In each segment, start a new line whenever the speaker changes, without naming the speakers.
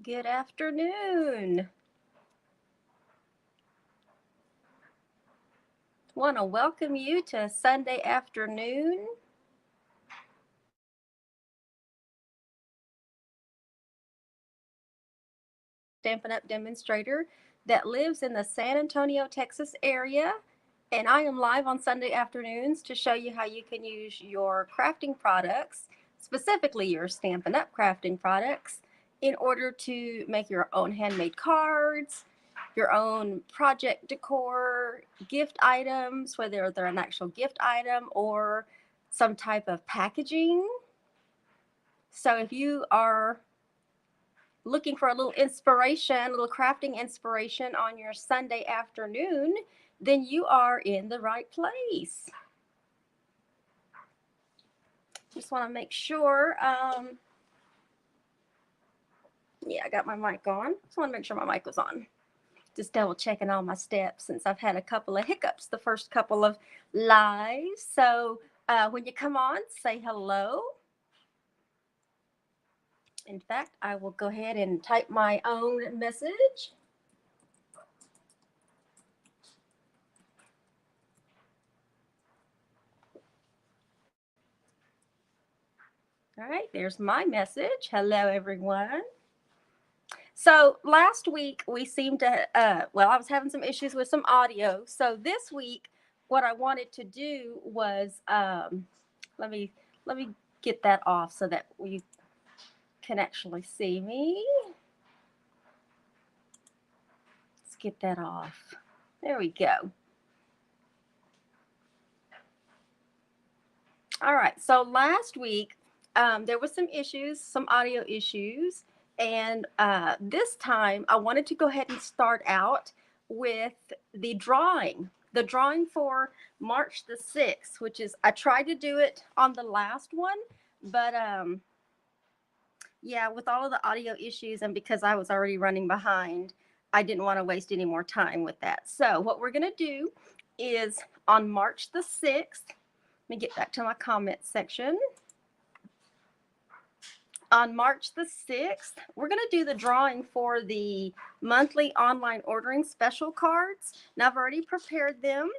Good afternoon. Want to welcome you to Sunday afternoon. Stampin' Up! Demonstrator that lives in the San Antonio, Texas area. And I am live on Sunday afternoons to show you how you can use your crafting products, specifically your Stampin' Up! Crafting products, in order to make your own handmade cards, your own project decor, gift items, whether they're an actual gift item or some type of packaging. So if you are looking for a little inspiration, a little crafting inspiration on your Sunday afternoon, then you are in the right place. Just want to make sure. Yeah, I got my mic on. Just want to make sure my mic was on. Just double checking all my steps since I've had a couple of hiccups the first couple of lives. So when you come on, say hello. In fact, I will go ahead and type my own message. All right, there's my message. Hello, everyone. So last week we seemed to, I was having some issues with some audio. So this week, what I wanted to do was, let me let me get that off so that you can actually see me. Let's get that off. There we go. All right. So last week, there was some issues, some audio issues, and this time I wanted to go ahead and start out with the drawing for March the 6th, which is I tried to do it on the last one, but yeah, with all of the audio issues and because I was already running behind, I didn't want to waste any more time with that. So what we're gonna do is on March the 6th. Let me get back to my comment section. On March the 6th, we're going to do the drawing for the monthly online ordering special cards. Now, I've already prepared them.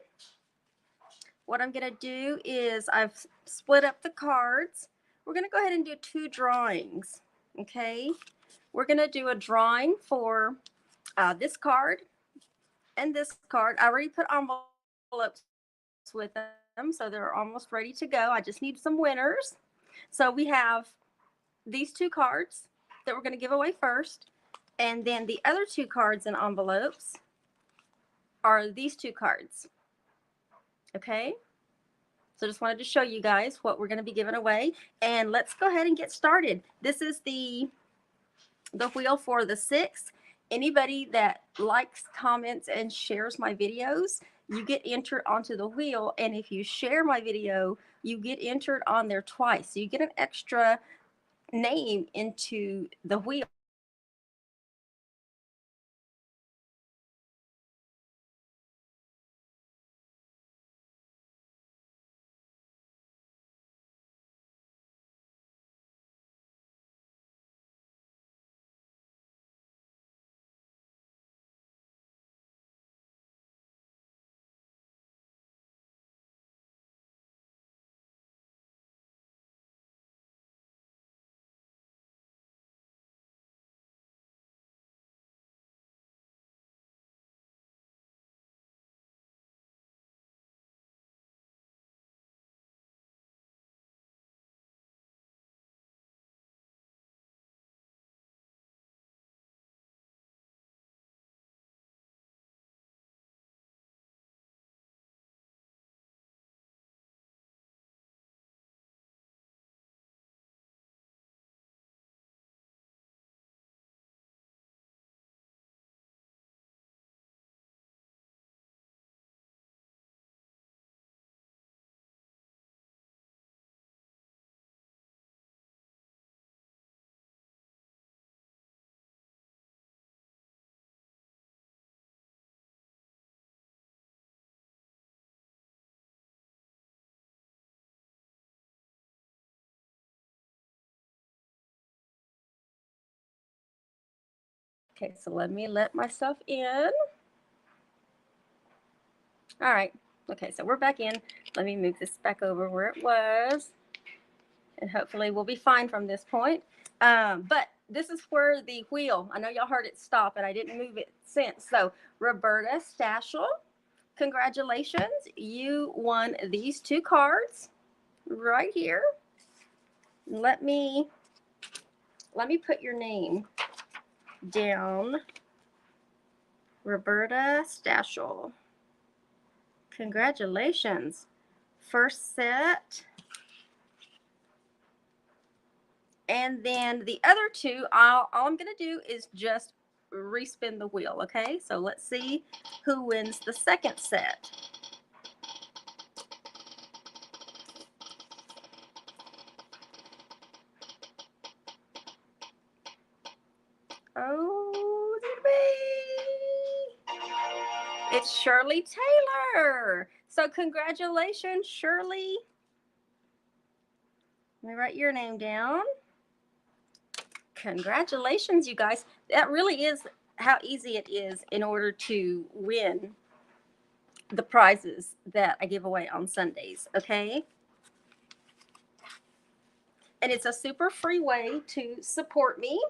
What I'm going to do is I've split up the cards. We're going to go ahead and do two drawings. Okay. We're going to do a drawing for this card and this card. I already put envelopes with them, so they're almost ready to go. I just need some winners. So we have these two cards that we're going to give away first. And then the other two cards in envelopes are these two cards. Okay. So just wanted to show you guys what we're going to be giving away. And let's go ahead and get started. This is the wheel for the 6th. Anybody that likes, comments, and shares my videos, you get entered onto the wheel. And if you share my video, you get entered on there twice. So you get an extra name into the wheel. Okay, so let me let myself in. All right. Okay, so we're back in. Let me move this back over where it was. And hopefully we'll be fine from this point. But this is where the wheel, I know y'all heard it stop and I didn't move it since. So Roberta Stachel, congratulations. You won these 2 cards right here. Let me put your name down. Roberta Stachel. Congratulations. First set. And then the other 2, all I'm going to do is just respin the wheel, okay? So let's see who wins the second set. Oh, it's Shirley Taylor. So congratulations, Shirley. Let me write your name down. Congratulations, you guys. That really is how easy it is in order to win the prizes that I give away on Sundays, okay? And it's a super free way to support me.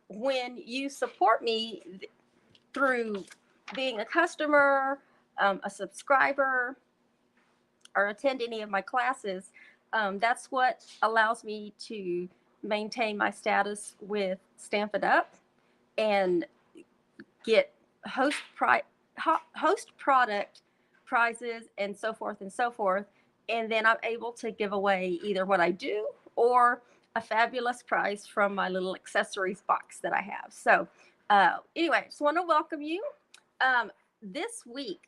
When you support me through being a customer, a subscriber, or attend any of my classes, that's what allows me to maintain my status with Stampin' Up! And get host product prizes and so forth and so forth. And then I'm able to give away either what I do or a fabulous prize from my little accessories box that I have. So anyway, just want to welcome you. This week,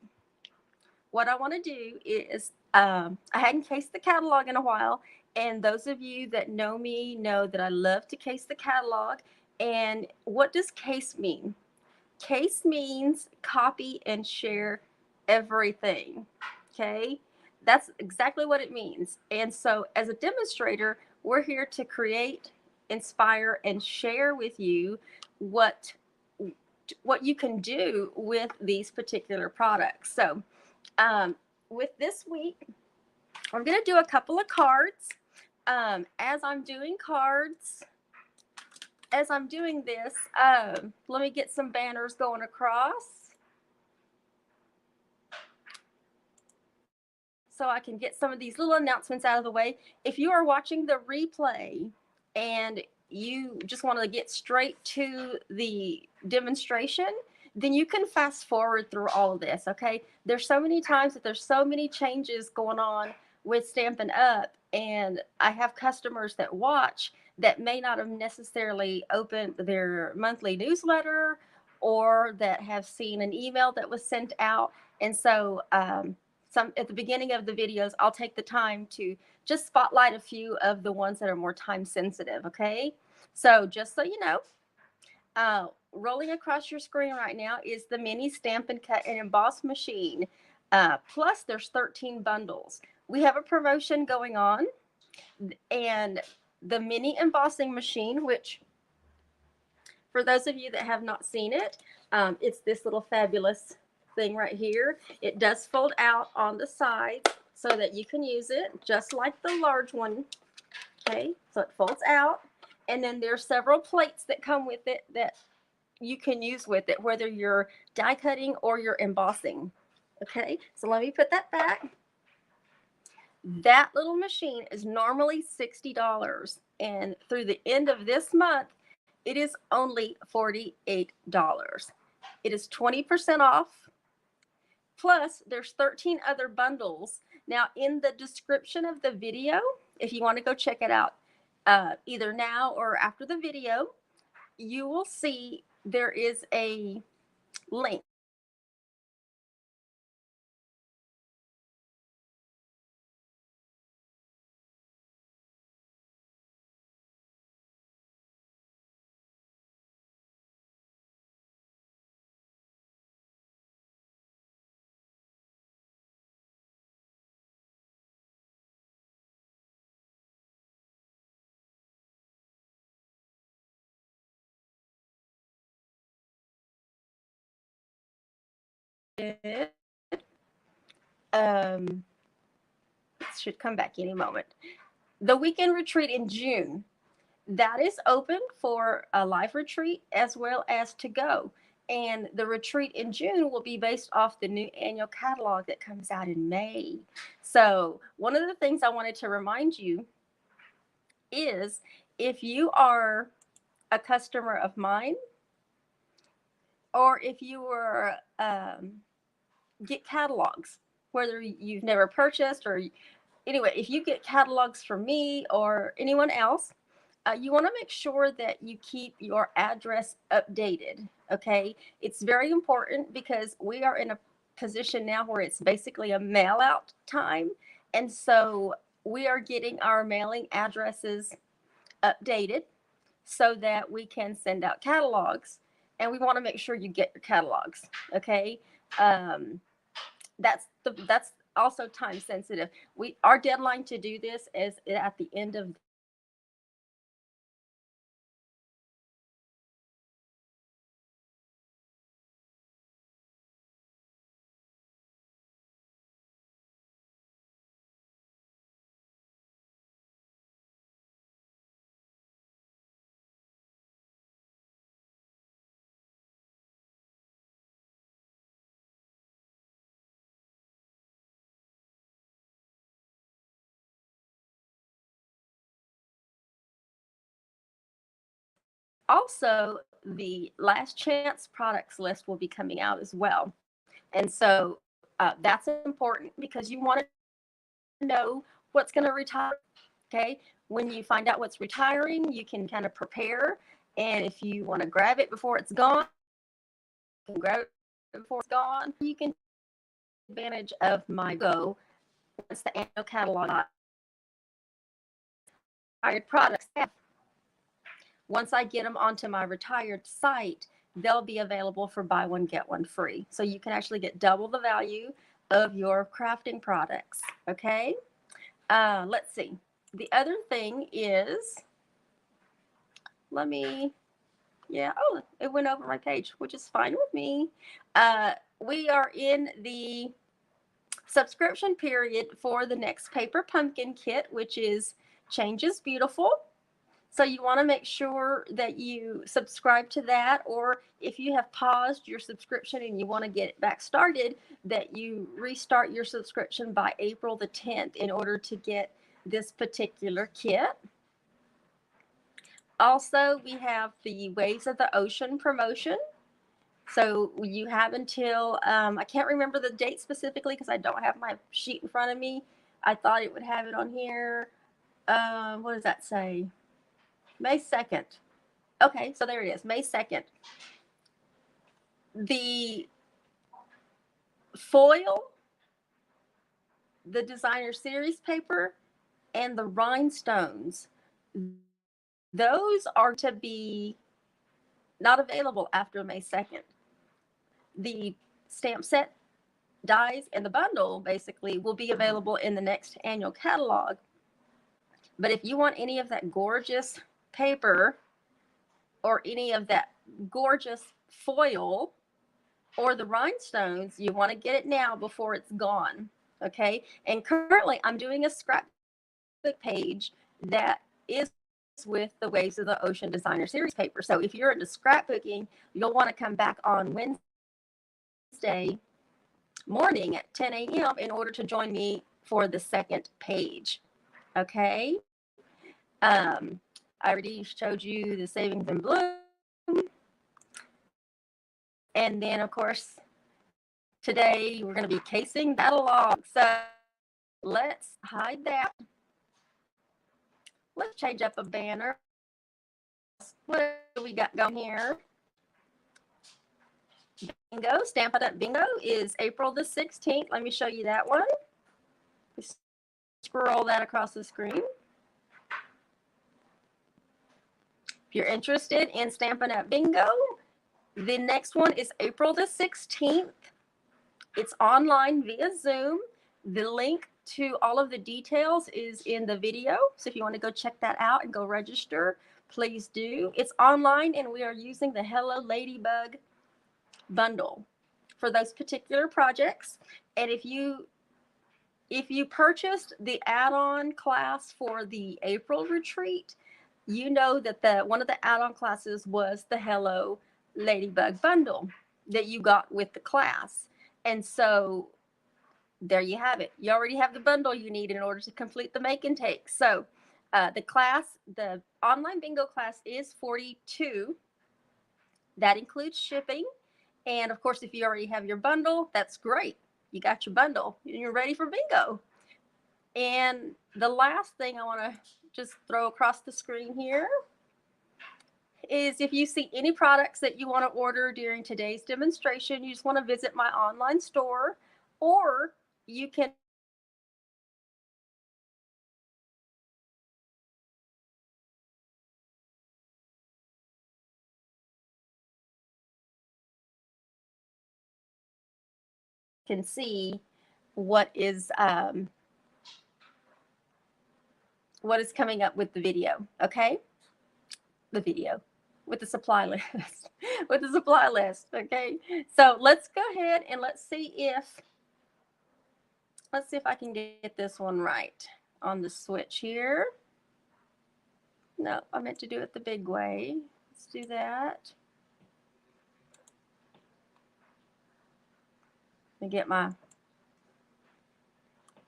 what I want to do is I hadn't cased the catalog in a while. And those of you that know me know that I love to case the catalog. And what does case mean? Case means copy and share everything. Okay, that's exactly what it means. And so, as a demonstrator, we're here to create, inspire, and share with you what you can do with these particular products. So, with this week, I'm going to do a couple of cards. As I'm doing cards, as I'm doing this, let me get some banners going across so I can get some of these little announcements out of the way. If you are watching the replay and you just want to get straight to the demonstration, then you can fast forward through all of this, okay? There's so many times that there's so many changes going on with Stampin' Up! And I have customers that watch that may not have necessarily opened their monthly newsletter or that have seen an email that was sent out. And so some at the beginning of the videos, I'll take the time to just spotlight a few of the ones that are more time sensitive, okay? So just so you know, rolling across your screen right now is the mini Stampin' Cut and Emboss machine. Plus, there's 13 bundles. We have a promotion going on, and the mini embossing machine, which for those of you that have not seen it, it's this little fabulous thing right here. It does fold out on the side so that you can use it just like the large one. Okay, so it folds out. And then there's several plates that come with it that you can use with it, whether you're die cutting or you're embossing. Okay, so let me put that back. That little machine is normally $60. And through the end of this month, it is only $48. It is 20% off. Plus, there's 13 other bundles. Now, in the description of the video, if you want to go check it out, either now or after the video, you will see there is a link it should come back any moment. The weekend retreat in June, that is open for a live retreat as well as to go. And the retreat in June will be based off the new annual catalog that comes out in May. So, one of the things I wanted to remind you is if you are a customer of mine, or if you were get catalogs, whether you've never purchased or anyway, if you get catalogs from me or anyone else, you want to make sure that you keep your address updated. Okay, it's very important because we are in a position now where it's basically a mail out time, and so we are getting our mailing addresses updated so that we can send out catalogs, and we want to make sure you get your catalogs. Okay, um, that's also time sensitive. Our deadline to do this is at the end of also the last chance products list will be coming out as well. And so that's important because you want to know what's going to retire. Okay. When you find out what's retiring, you can kind of prepare. And if you want to grab it before it's gone, you can grab it before it's gone. You can take advantage of my go once the annual catalog retired products. Once I get them onto my retired site, they'll be available for buy one, get one free. So you can actually get double the value of your crafting products. Okay. Let's see. The other thing is, oh, it went over my page, which is fine with me. We are in the subscription period for the next paper pumpkin kit, which is Change is Beautiful. So you want to make sure that you subscribe to that, or if you have paused your subscription and you want to get it back started, that you restart your subscription by April the 10th in order to get this particular kit. Also, we have the Waves of the Ocean promotion. So you have until, I can't remember the date specifically because I don't have my sheet in front of me. I thought it would have it on here. What does that say? May 2nd. Okay, so there it is, May 2nd. The foil, the designer series paper, and the rhinestones, those are to be not available after May 2nd. The stamp set, dies, and the bundle basically will be available in the next annual catalog. But if you want any of that gorgeous paper or any of that gorgeous foil or the rhinestones, you want to get it now before it's gone. Okay. And currently I'm doing a scrapbook page that is with the Waves of the Ocean Designer Series paper. So if you're into scrapbooking, you'll want to come back on Wednesday morning at 10 a.m. in order to join me for the second page. Okay. I already showed you the Savings in Bloom. And then, of course, today we're going to be casing that along. So let's hide that. Let's change up a banner. What do we got going here? Bingo, Stampin' Up! Bingo is April the 16th. Let me show you that one. Scroll that across the screen. If you're interested in Stampin' Up! Bingo, the next one is April the 16th. It's online via Zoom. The link to all of the details is in the video. So if you want to go check that out and go register, please do. It's online and we are using the Hello Ladybug bundle. for those particular projects. And if you purchased the add-on class for the April retreat, you know that one of the add-on classes was the Hello Ladybug bundle that you got with the class. And so there you have it. You already have the bundle you need in order to complete the make and take. So the online bingo class is $42. That includes shipping. And of course, if you already have your bundle, that's great. You got your bundle and you're ready for bingo. And the last thing I want to just throw across the screen here is if you see any products that you want to order during today's demonstration, you just want to visit my online store, or you can see what is coming up with the video. Okay, the video with the supply list. With the supply list. Okay, so let's go ahead and let's see if I can get this one right on the switch here. No, I meant to do it the big way. Let's do that. Let me get I'm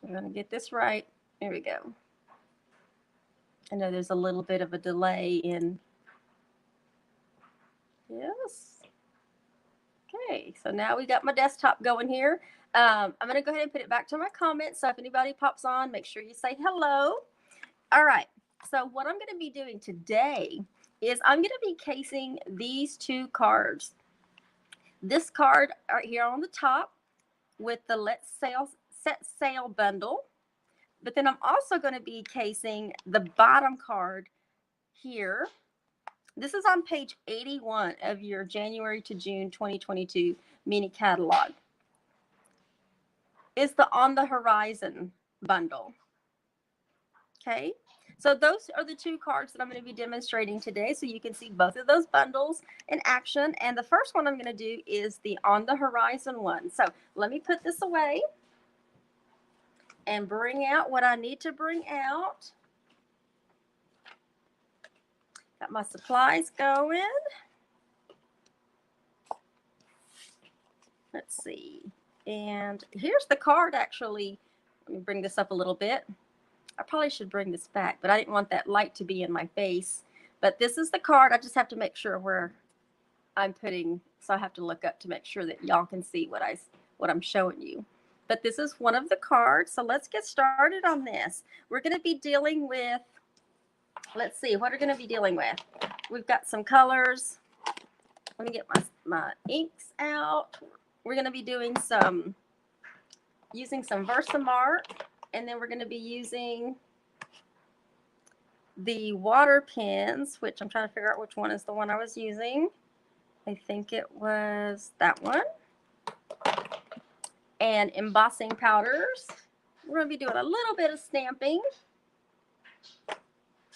going to get this right. Here we go. I know there's a little bit of a delay in. Yes. Okay, so now we got my desktop going here. I'm going to go ahead and put it back to my comments. So if anybody pops on, make sure you say hello. All right. So what I'm going to be doing today is I'm going to be casing these two cards. This card right here on the top with the Set Sail bundle. But then I'm also going to be casing the bottom card here. This is on page 81 of your January to June 2022 mini catalog. It's the On the Horizon bundle. Okay, so those are the two cards that I'm going to be demonstrating today. So you can see both of those bundles in action. And the first one I'm going to do is the On the Horizon one. So let me put this away and bring out what I need to bring out. Got my supplies going. Let's see. And here's the card, actually. Let me bring this up a little bit. I probably should bring this back, but I didn't want that light to be in my face. But this is the card. I just have to make sure where I'm putting, so I have to look up to make sure that y'all can see what I'm showing you. But this is one of the cards. So let's get started on this. We're going to be dealing with, let's see, what are we going to be dealing with? We've got some colors. Let me get my inks out. We're going to be doing using some Versamark, and then we're going to be using the water pens, which I'm trying to figure out which one is the one I was using. I think it was that one. And embossing powders. We're going to be doing a little bit of stamping.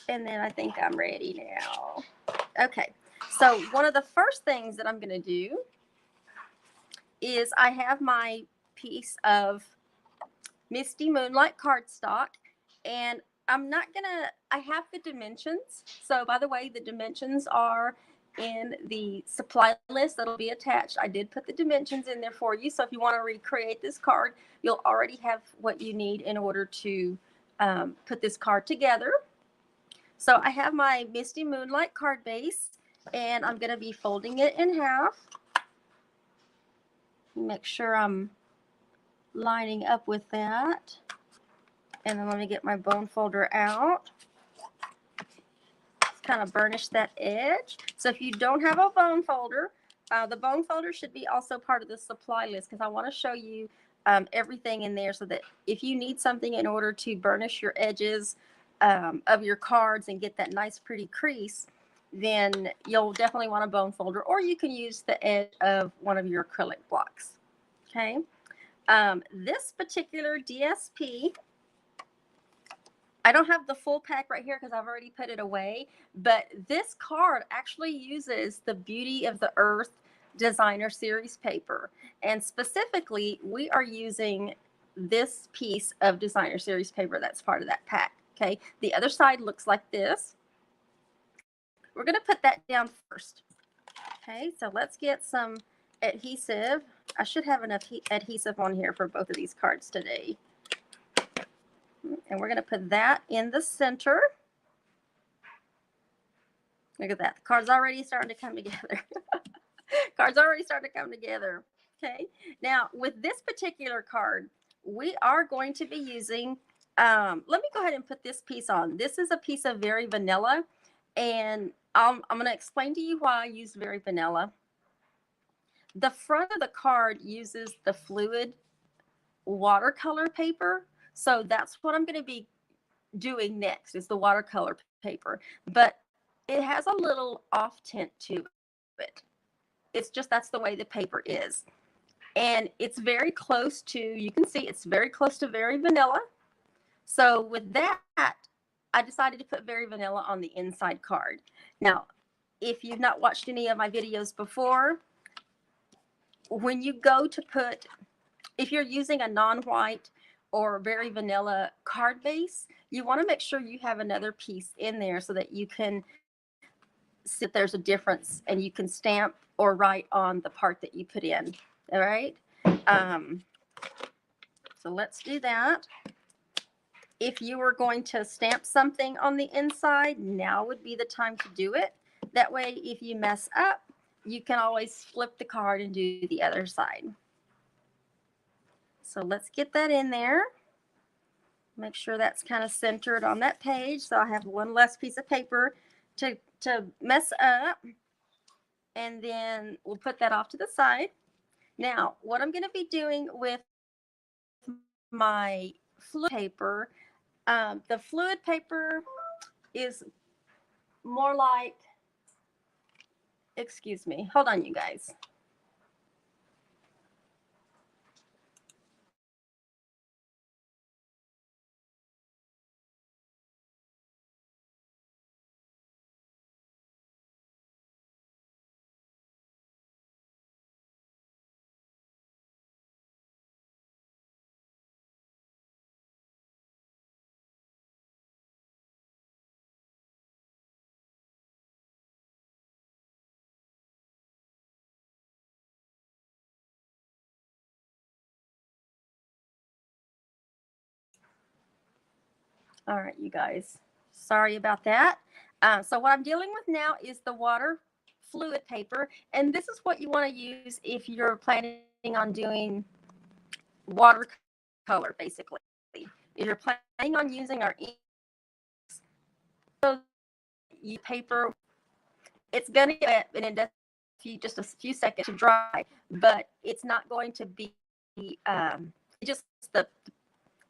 And then I think I'm ready now. Okay, so one of the first things that I'm going to do is I have my piece of Misty Moonlight cardstock, and I have the dimensions. So by the way, the dimensions are in the supply list that'll be attached. I did put the dimensions in there for you. So if you want to recreate this card, you'll already have what you need in order to put this card together. So I have my Misty Moonlight card base, and I'm going to be folding it in half. Make sure I'm lining up with that. And then let me get my bone folder out. Just kind of burnish that edge. So if you don't have a bone folder, the bone folder should be also part of the supply list, because I want to show you everything in there so that if you need something in order to burnish your edges of your cards and get that nice pretty crease, then you'll definitely want a bone folder, or you can use the edge of one of your acrylic blocks. Okay. This particular DSP, I don't have the full pack right here because I've already put it away, but this card actually uses the Beauty of the Earth designer series paper. And specifically, we are using this piece of designer series paper that's part of that pack. Okay, the other side looks like this. We're going to put that down first. Okay, so let's get some adhesive. I should have enough adhesive on here for both of these cards today. And we're going to put that in the center. Look at that. The card's already starting to come together. Cards already starting to come together. Okay. Now, with this particular card, we are going to be using, let me go ahead and put this piece on. This is a piece of Very Vanilla. And I'm going to explain to you why I use Very Vanilla. The front of the card uses the fluid watercolor paper. So that's what I'm going to be doing next is the watercolor paper. But it has a little off tint to it. It's just that's the way the paper is. And it's very close to, you can see it's very close to Very Vanilla. So with that, I decided to put Very Vanilla on the inside card. Now, if you've not watched any of my videos before, when you go to put, if you're using a non-white or Very Vanilla card base, you want to make sure you have another piece in there so that you can see if there's a difference and you can stamp or write on the part that you put in. All right. So let's do that. If you were going to stamp something on the inside, now would be the time to do it. That way, if you mess up, you can always flip the card and do the other side. So let's get that in there. Make sure that's kind of centered on that page. So I have one less piece of paper to mess up. And then we'll put that off to the side. Now, what I'm going to be doing with my fluid paper, the fluid paper is more like, excuse me, hold on, you guys. All right, you guys, sorry about that. So what I'm dealing with now is the water fluid paper, and this is what you want to use if you're planning on doing watercolor, basically. If you're planning on using our ink, so you paper, it's going to get wet, and it does just a few seconds to dry, but it's not going to be just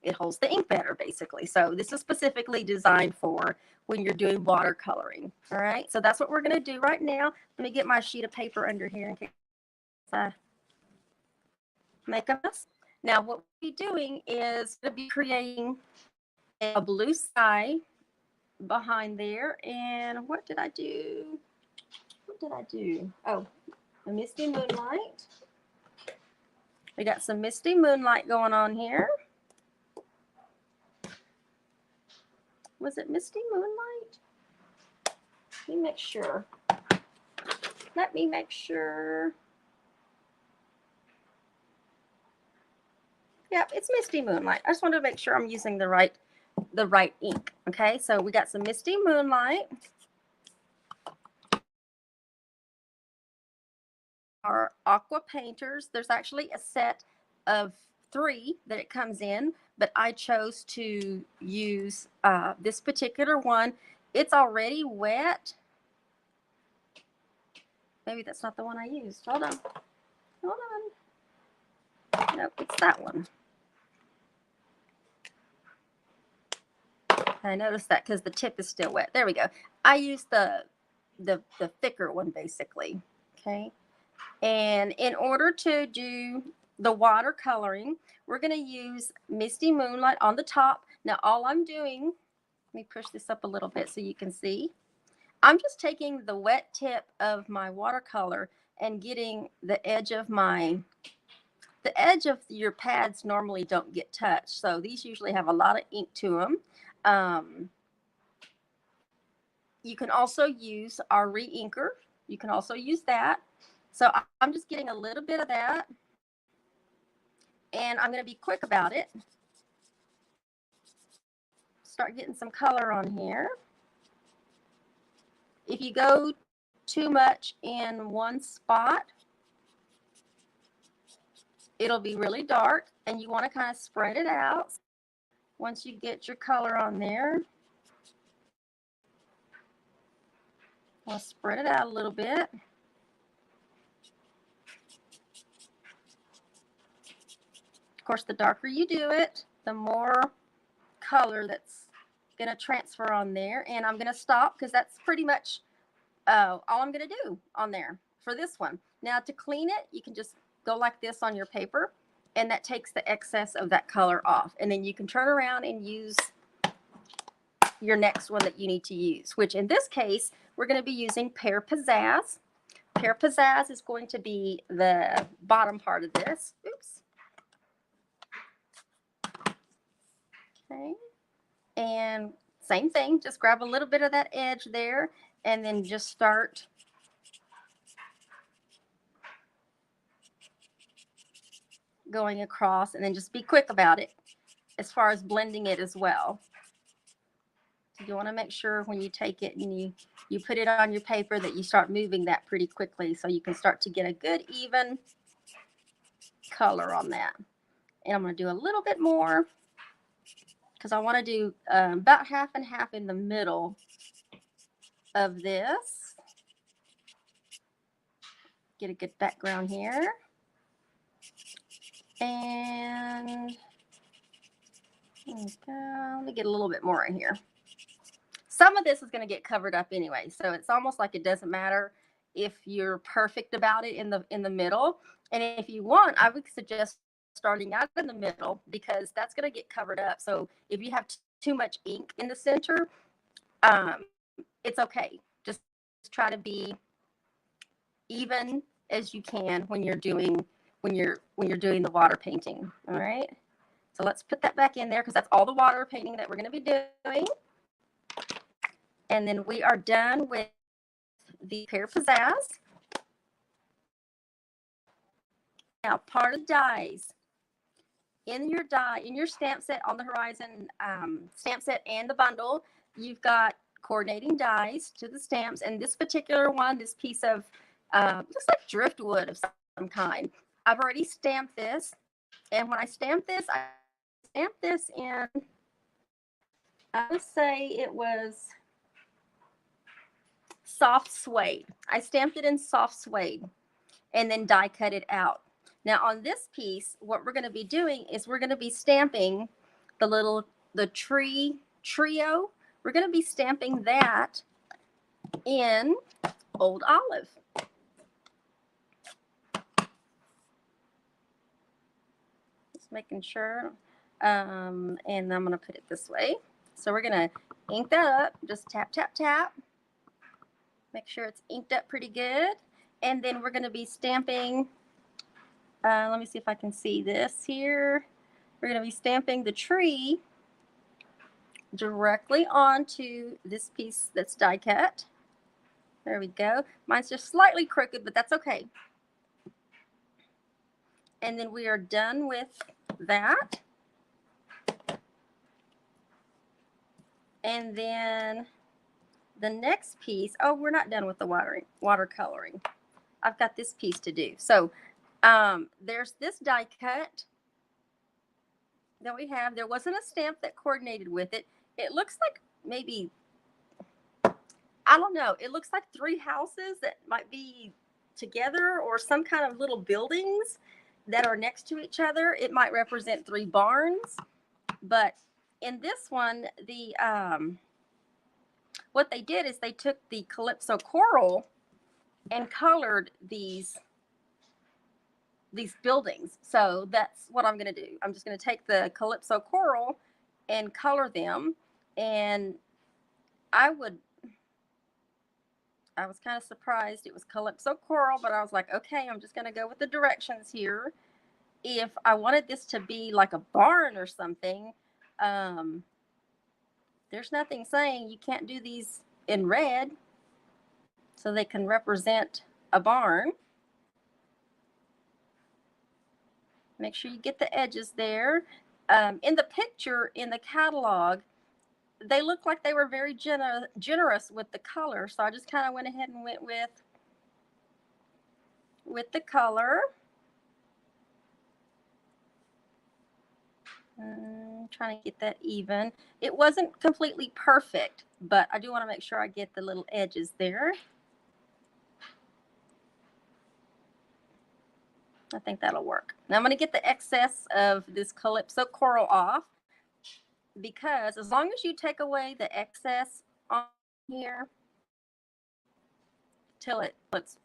it holds the ink better, basically. So this is specifically designed for when you're doing watercoloring. All right, so that's what we're going to do right now. Let me get my sheet of paper under here in case I make a mess. Now, what we'll be doing is to be creating a blue sky behind there. And what did I do? What did I do? Oh, a misty moonlight. We got some misty moonlight going on here. Was it misty moonlight? Let me make sure. Let me make sure. Yep, it's misty moonlight. I just wanted to make sure I'm using the right ink. Okay, so we got some misty moonlight. Our aqua painters. There's actually a set of 3 that it comes in, but I chose to use this particular one. It's already wet. Maybe that's not the one I used. Hold on. Hold on. Nope, it's that one. I noticed that because the tip is still wet. There we go. I used the thicker one, basically. Okay. And in order to do the watercoloring, we're going to use Misty Moonlight on the top. Now, all I'm doing, let me push this up a little bit so you can see. I'm just taking the wet tip of my watercolor and getting the edge of your pads normally don't get touched. So these usually have a lot of ink to them. You can also use our re-inker. You can also use that. So I'm just getting a little bit of that. And I'm going to be quick about it. Start getting some color on here. If you go too much in one spot, it'll be really dark, and you want to kind of spread it out. Once you get your color on there, I'll spread it out a little bit. Of course, the darker you do it, the more color that's going to transfer on there. And I'm going to stop because that's pretty much all I'm going to do on there for this one. Now, to clean it, you can just go like this on your paper, and that takes the excess of that color off. And then you can turn around and use your next one that you need to use, which in this case, we're going to be using Pear Pizzazz. Pear Pizzazz is going to be the bottom part of this. Oops. Okay. And same thing, just grab a little bit of that edge there and then just start going across, and then just be quick about it as far as blending it as well. You want to make sure when you take it and you put it on your paper that you start moving that pretty quickly so you can start to get a good even color on that. And I'm going to do a little bit more because I want to do about half and half in the middle of this. Get a good background here. And there we go. Let me get a little bit more in here. Some of this is going to get covered up anyway, so it's almost like it doesn't matter if you're perfect about it in the middle. And if you want, I would suggest starting out in the middle because that's going to get covered up. So if you have too much ink in the center, it's okay. Just try to be even as you can when you're doing the water painting. All right. So let's put that back in there because that's all the water painting that we're going to be doing. And then we are done with the Pear Pizzazz. Now, part of dies. In your stamp set on the Horizon stamp set and the bundle, you've got coordinating dies to the stamps. And this particular one, this piece of looks like driftwood of some kind. I've already stamped this. And when I stamped this in, I would say it was soft suede. I stamped it in soft suede and then die cut it out. Now on this piece, what we're going to be doing is we're going to be stamping the tree trio. We're going to be stamping that in Old Olive. Just making sure. And I'm going to put it this way. So we're going to ink that up. Just tap, tap, tap. Make sure it's inked up pretty good. And then we're going to be stamping, let me see if I can see this here. We're going to be stamping the tree directly onto this piece that's die cut. There we go. Mine's just slightly crooked, but that's okay. And then we are done with that. And then the next piece, oh, we're not done with the watercoloring. I've got this piece to do. So there's this die cut that we have. There wasn't a stamp that coordinated with it. It looks like maybe, I don't know, it looks like 3 houses that might be together or some kind of little buildings that are next to each other. It might represent 3 barns. But in this one, the what they did is they took the Calypso coral and colored these buildings. So that's what I'm going to do. I'm just going to take the Calypso coral and color them. And I I was kind of surprised it was Calypso Coral, but I was like, okay, I'm just going to go with the directions here. If I wanted this to be like a barn or something, there's nothing saying you can't do these in red so they can represent a barn. Make sure you get the edges there. In the picture in the catalog, they look like they were very generous with the color, so I just kind of went ahead and went with the color. Trying to get that even. It wasn't completely perfect, but I do want to make sure I get the little edges there. I think that'll work. Now I'm going to get the excess of this Calypso Coral off, because as long as you take away the excess on here till it's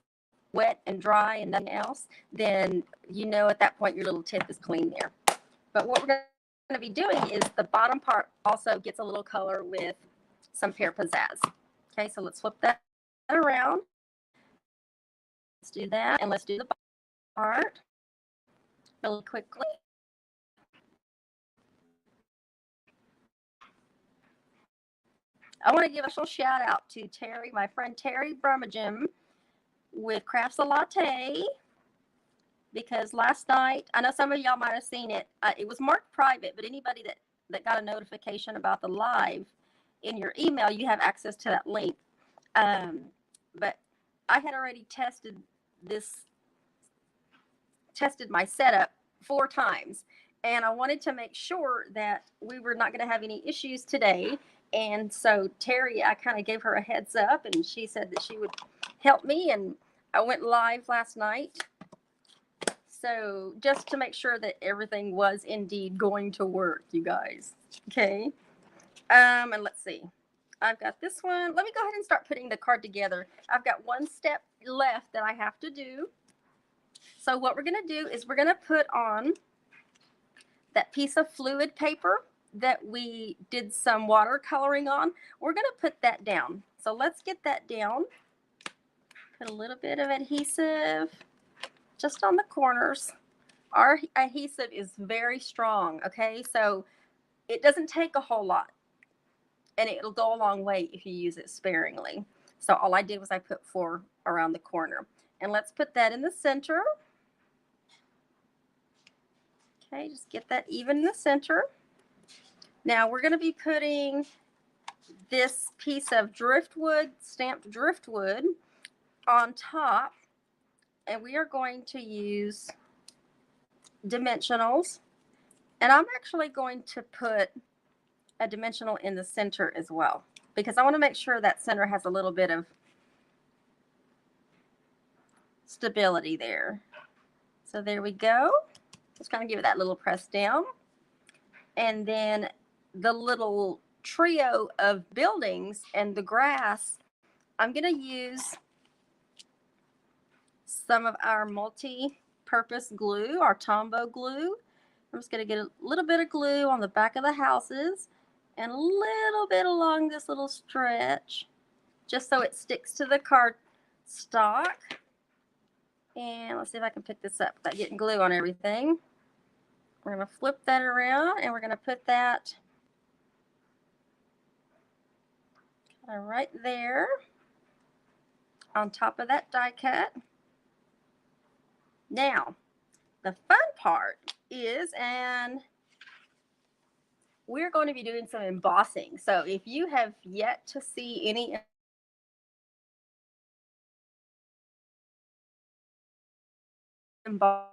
wet and dry and nothing else, then you know at that point your little tip is clean there. But what we're going to be doing is the bottom part also gets a little color with some Pear Pizzazz. Okay, so let's flip that around. Let's do that, and let's do the bottom part really quickly. I want to give a special shout out to Terry, my friend Terry Brummagem with Crafts a Latte, because last night, I know some of y'all might have seen it. It was marked private, but anybody that got a notification about the live in your email, you have access to that link. But I had already tested my setup 4 times, and I wanted to make sure that we were not going to have any issues today. And so Terry, I kind of gave her a heads up, and she said that she would help me, and I went live last night. So just to make sure that everything was indeed going to work, you guys. Okay. And let's see. I've got this one. Let me go ahead and start putting the card together. I've got one step left that I have to do. So what we're going to do is we're going to put on that piece of fluid paper that we did some watercoloring on. We're going to put that down. So let's get that down. Put a little bit of adhesive just on the corners. Our adhesive is very strong, okay? So it doesn't take a whole lot, and it'll go a long way if you use it sparingly. So all I did was I put 4 around the corner. And let's put that in the center. Okay, just get that even in the center. Now we're going to be putting this piece of driftwood, stamped driftwood, on top, and we are going to use dimensionals. And I'm actually going to put a dimensional in the center as well, because I want to make sure that center has a little bit of stability there. So there we go. Just kind of give it that little press down. And then the little trio of buildings and the grass, I'm going to use some of our multi-purpose glue, our Tombow glue. I'm just going to get a little bit of glue on the back of the houses and a little bit along this little stretch, just so it sticks to the cardstock. And let's see if I can pick this up without getting glue on everything. We're going to flip that around, and we're going to put that kind of right there on top of that die cut. Now, the fun part is, and we're going to be doing some embossing. So if you have yet to see any embossing,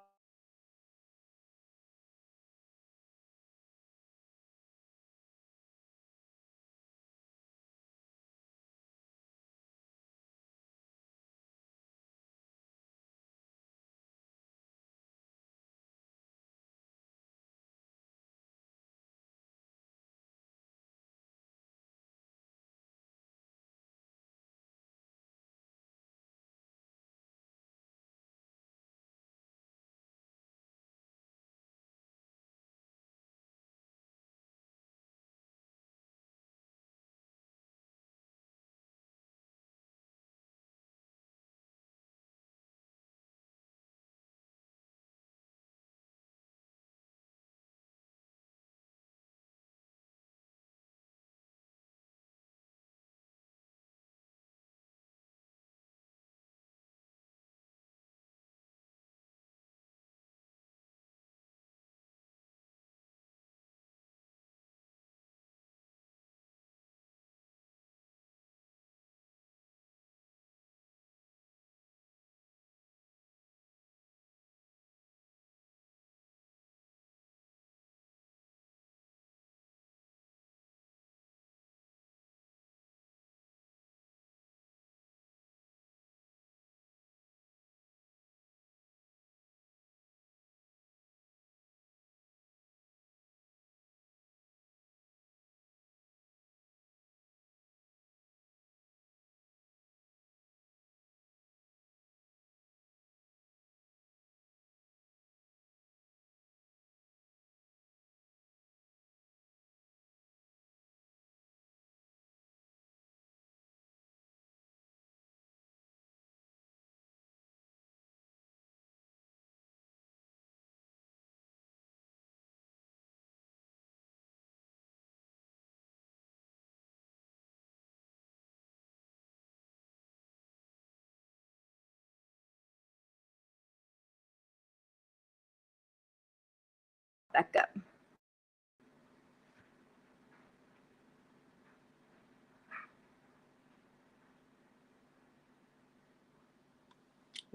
back up.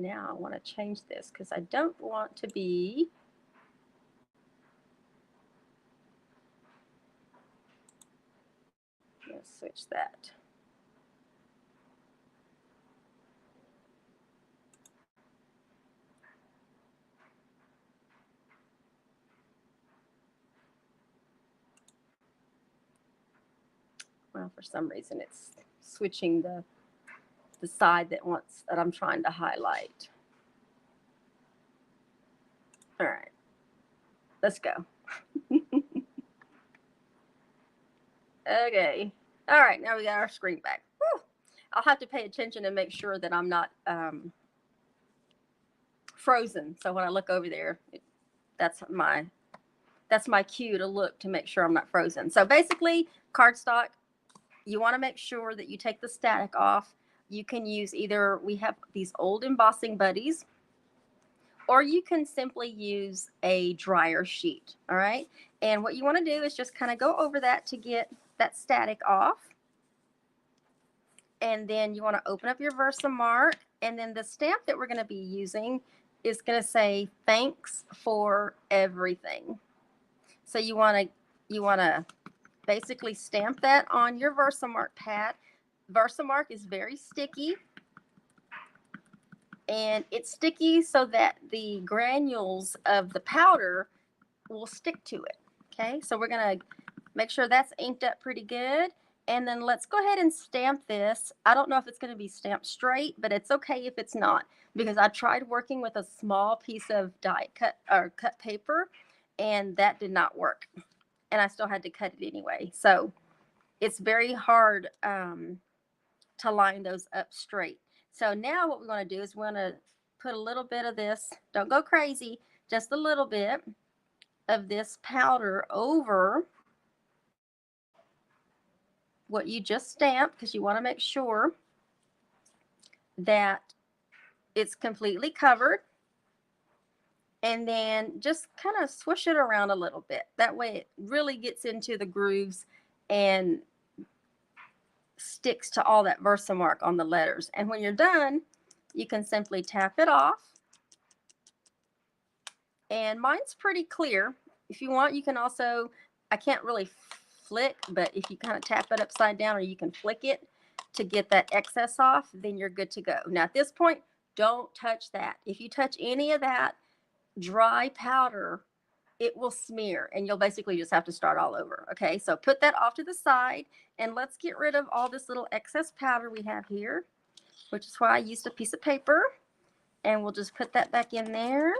Now I want to change this because I don't want to be let's switch that. Well, for some reason it's switching the side that I'm trying to highlight. All right, let's go. Okay. All right, now we got our screen back. Whew. I'll have to pay attention and make sure that I'm not frozen. So when I look over there, that's my cue to look to make sure I'm not frozen. So basically, cardstock, you want to make sure that you take the static off. You can use either, we have these old embossing buddies, or you can simply use a dryer sheet. All right. And what you want to do is just kind of go over that to get that static off. And then you want to open up your Versamark. And then the stamp that we're going to be using is going to say, thanks for everything. So you want to basically stamp that on your Versamark pad. Versamark is very sticky. And it's sticky so that the granules of the powder will stick to it. Okay, so we're going to make sure that's inked up pretty good. And then let's go ahead and stamp this. I don't know if it's going to be stamped straight, but it's okay if it's not, because I tried working with a small piece of die cut or cut paper, and that did not work. And I still had to cut it anyway. So it's very hard to line those up straight. So now what we want to do is we want to put a little bit of this, don't go crazy, just a little bit of this powder over what you just stamped, because you want to make sure that it's completely covered. And then just kind of swoosh it around a little bit. That way it really gets into the grooves and sticks to all that Versamark on the letters. And when you're done, you can simply tap it off. And mine's pretty clear. If you want, you can also, I can't really flick, but if you kind of tap it upside down, or you can flick it to get that excess off, then you're good to go. Now at this point, don't touch that. If you touch any of that dry powder, it will smear and you'll basically just have to start all over. Okay, so put that off to the side, and let's get rid of all this little excess powder we have here, which is why I used a piece of paper. And we'll just put that back in there.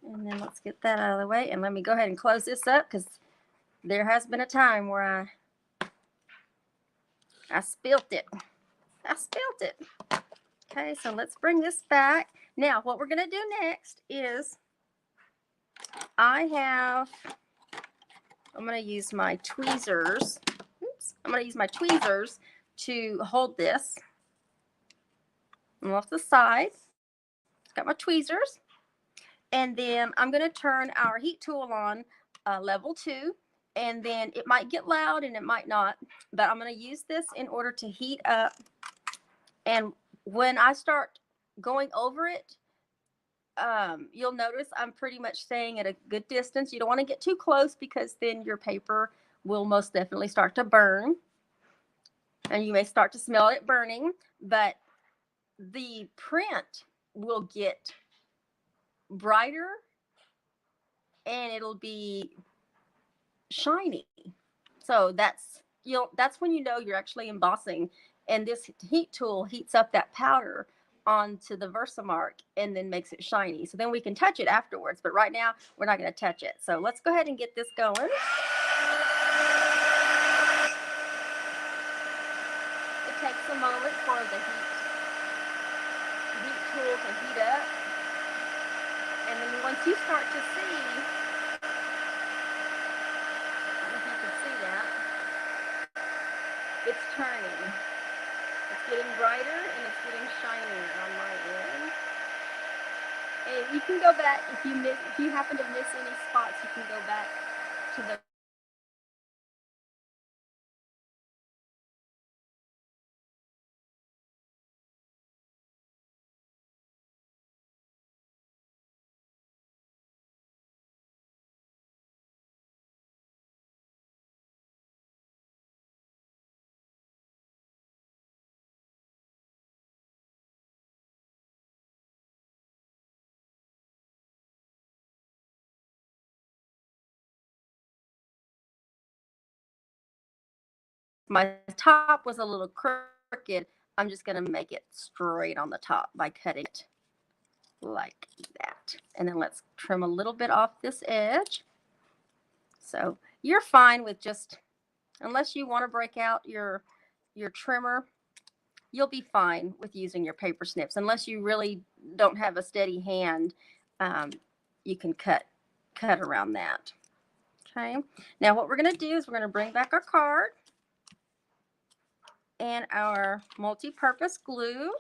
And then let's get that out of the way. And let me go ahead and close this up, because there has been a time where I spilt it. I spilt it. Okay, so let's bring this back. Now, what we're going to do next is I'm going to use my tweezers. Oops. I'm going to use my tweezers to hold this. I'm off the side. Got my tweezers. And then I'm going to turn our heat tool on level 2. And then it might get loud and it might not, but I'm going to use this in order to heat up. And when I start going over it, you'll notice I'm pretty much staying at a good distance. You don't want to get too close, because then your paper will most definitely start to burn. And you may start to smell it burning, but the print will get brighter and it'll be shiny. So that's when you know you're actually embossing. And this heat tool heats up that powder onto the Versamark and then makes it shiny. So then we can touch it afterwards. But right now we're not going to touch it. So let's go ahead and get this going. It takes a moment for the heat tool to heat up. And then once you start to see, it's turning. It's getting brighter and it's getting shinier on my end. And you can go back if you happen to miss any spots, you can go back to the my top was a little crooked. I'm just going to make it straight on the top by cutting it like that. And then let's trim a little bit off this edge. So you're fine with just, unless you want to break out your trimmer, you'll be fine with using your paper snips. Unless you really don't have a steady hand, um, you can cut around that. Okay. Now what we're going to do is we're going to bring back our card and our multi-purpose glue.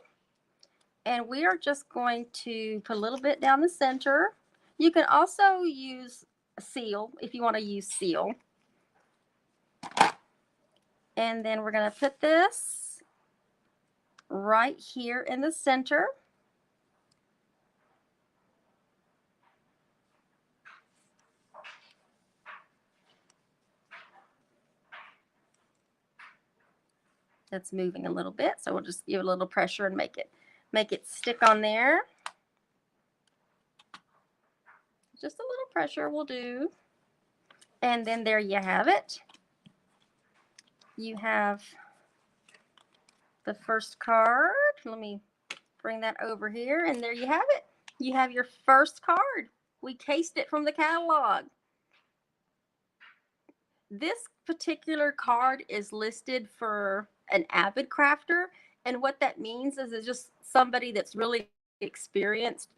And we are just going to put a little bit down the center. You can also use seal if you want to use seal. And then we're going to put this right here in the center. That's moving a little bit, so we'll just give it a little pressure and make it stick on there. Just a little pressure will do. And then there you have it. You have the first card. Let me bring that over here, and there you have it. You have your first card. We cased it from the catalog. This particular card is listed for an avid crafter, and what that means is it's just somebody that's really experienced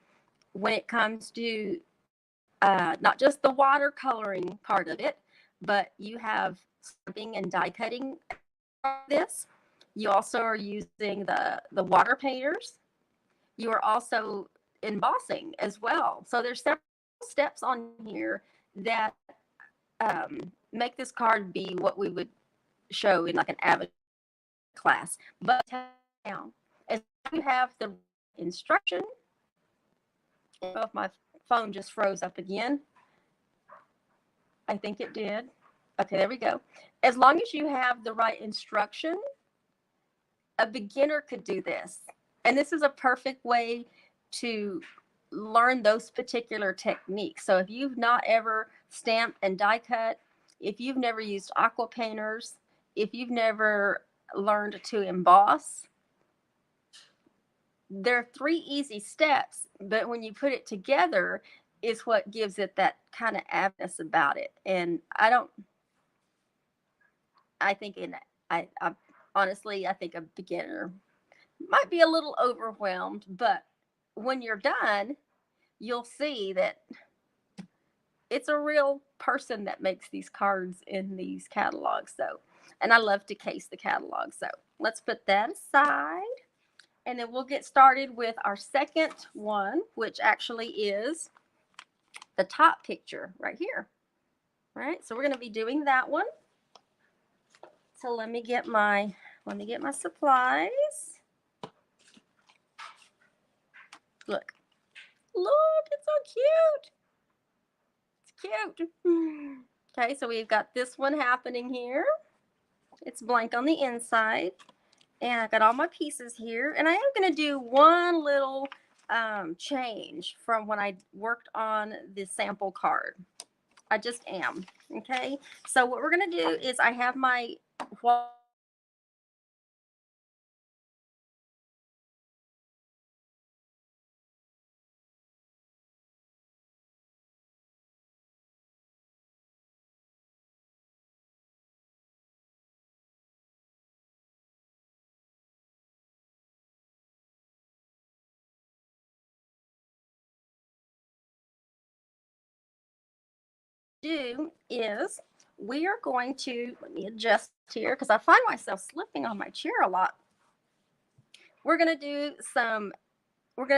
when it comes to not just the watercoloring part of it, but you have stamping and die cutting this. You also are using the water painters. You are also embossing as well. So there's several steps on here that make this card be what we would show in like an avid class. But now, as you have the instruction, if my phone just froze up again, I think it did. Okay, there we go. As long as you have the right instruction, a beginner could do this. And this is a perfect way to learn those particular techniques. So if you've not ever stamped and die cut, if you've never used aqua painters, if you've never learned to emboss, there are 3 easy steps, but when you put it together is what gives it that kind of avidness about it. And I honestly, I think a beginner might be a little overwhelmed, but when you're done, you'll see that it's a real person that makes these cards in these catalogs. So, and I love to case the catalog. So let's put that aside. And then we'll get started with our second one, which actually is the top picture right here. All right, so we're going to be doing that one. So let me get my supplies. Look, it's so cute. It's cute. Okay, so we've got this one happening here. It's blank on the inside. And I've got all my pieces here. And I am going to do one little change from when I worked on the sample card. I just am. Okay. So what we're going to do is I have my do is we are going to, let me adjust here because I find myself slipping on my chair a lot. We're going to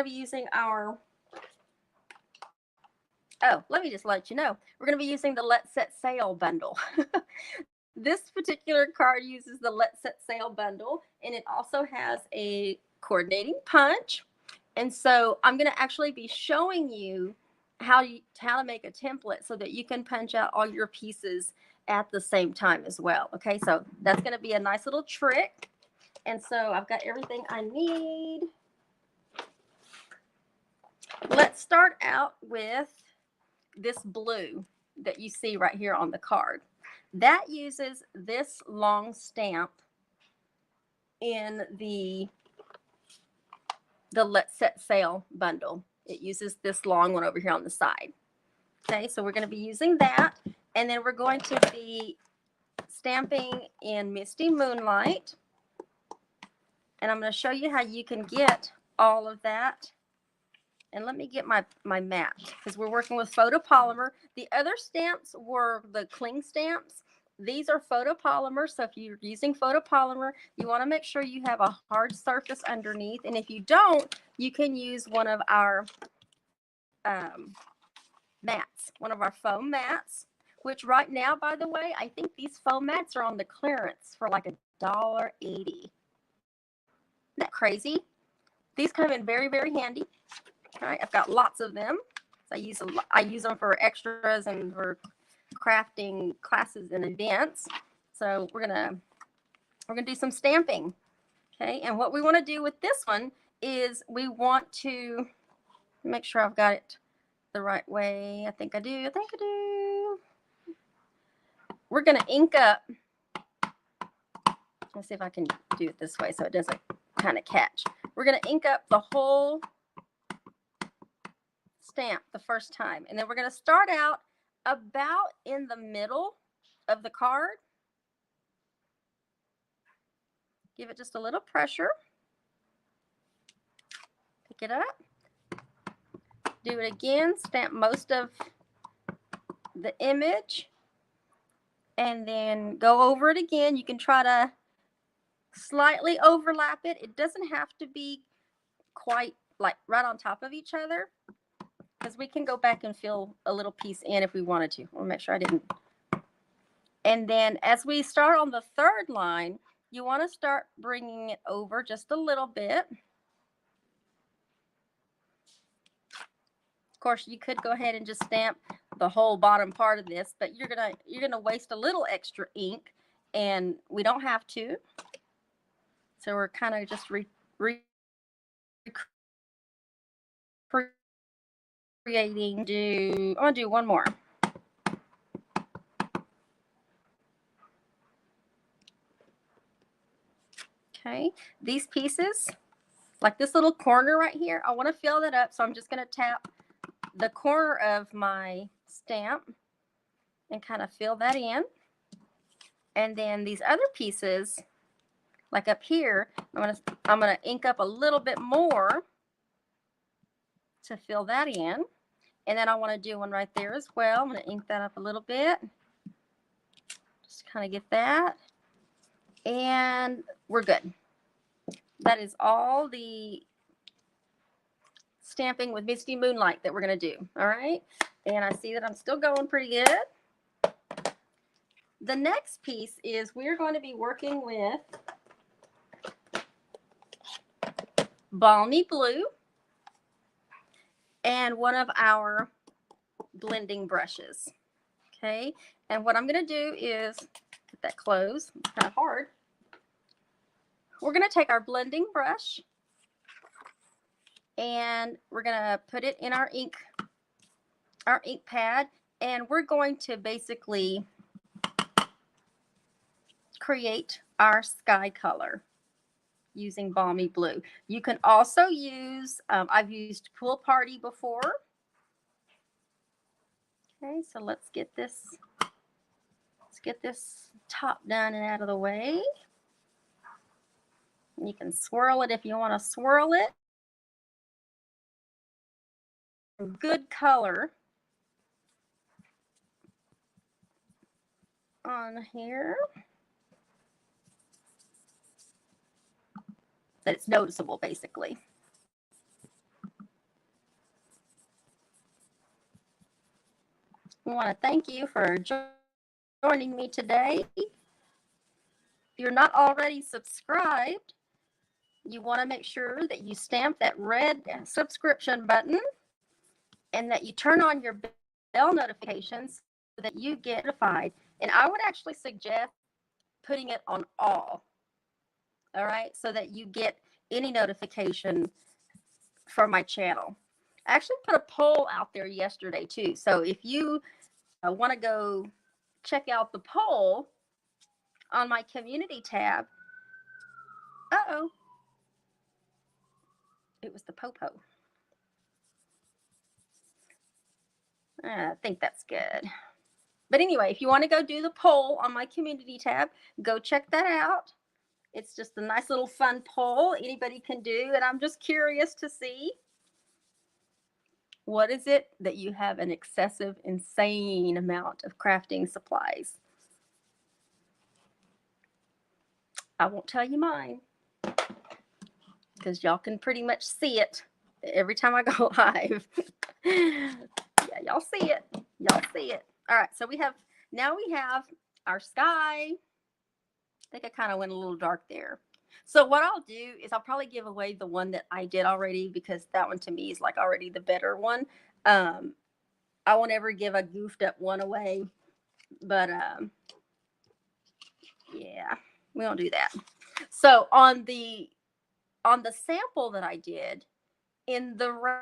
be using our Oh, let me just let you know. We're going to be using the Let's Set Sail bundle. This particular card uses the Let's Set Sail bundle, and it also has a coordinating punch. And so I'm going to actually be showing you how to make a template so that you can punch out all your pieces at the same time as well. Okay, so that's going to be a nice little trick. And so I've got everything I need. Let's start out with this blue that you see right here on the card. That uses this long stamp in the Let's Set Sail bundle. It uses this long one over here on the side. Okay, so we're going to be using that. And then we're going to be stamping in Misty Moonlight. And I'm going to show you how you can get all of that. And let me get my mat, because we're working with photopolymer. The other stamps were the cling stamps. These are photopolymer. So if you're using photopolymer, you want to make sure you have a hard surface underneath. And if you don't, you can use one of our mats, one of our foam mats, which right now, by the way, I think these foam mats are on the clearance for like $1.80. Isn't that crazy? These come in very, very handy. All right, I've got lots of them. So I use them for extras and for crafting classes and events. So we're gonna do some stamping. Okay, and what we want to do with this one is we want to make sure I've got it the right way. I think I do. We're gonna ink up. Let's see if I can do it this way so it doesn't kind of catch. We're gonna ink up the whole stamp the first time, and then we're going to start out about in the middle of the card. Give it just a little pressure. Pick it up. Do it again. Stamp most of the image, and then go over it again. You can try to slightly overlap it. It doesn't have to be quite like right on top of each other, because we can go back and fill a little piece in if we wanted to. I'll make sure I didn't. And then as we start on the third line, you want to start bringing it over just a little bit. Of course, you could go ahead and just stamp the whole bottom part of this, but you're gonna waste a little extra ink, and we don't have to. So we're kind of just recreating. I want to do one more. Okay, these pieces, like this little corner right here, I want to fill that up. So I'm just going to tap the corner of my stamp and kind of fill that in. And then these other pieces, like up here, I'm gonna ink up a little bit more to fill that in. And then I want to do one right there as well. I'm going to ink that up a little bit. Just kind of get that. And we're good. That is all the stamping with Misty Moonlight that we're going to do. All right. And I see that I'm still going pretty good. The next piece is we're going to be working with Balmy Blue and one of our blending brushes. Okay. And what I'm going to do is get that close. It's kind of hard. We're going to take our blending brush and we're going to put it in our ink pad, and we're going to basically create our sky color using Balmy Blue. You can also use, I've used Pool Party before. Okay, so let's get this top done and out of the way. You can swirl it if you want to swirl it. Good color on here that it's noticeable, basically. I want to thank you for joining me today. If you're not already subscribed, you want to make sure that you stamp that red subscription button and that you turn on your bell notifications so that you get notified. And I would actually suggest putting it on all right, so that you get any notification for my channel. I actually put a poll out there yesterday too. So if you want to go check out the poll on my community tab, uh-oh, it was the popo. I think that's good. But anyway, if you want to go do the poll on my community tab, go check that out. It's just a nice little fun poll anybody can do. And I'm just curious to see, what is it that you have an excessive, insane amount of crafting supplies? I won't tell you mine because y'all can pretty much see it every time I go live. Yeah, y'all see it. Y'all see it. All right, so we have our sky. I think I kind of went a little dark there. So what I'll do is I'll probably give away the one that I did already, because that one to me is like already the better one. I won't ever give a goofed up one away, but yeah, we don't do that. So on the sample that I did in the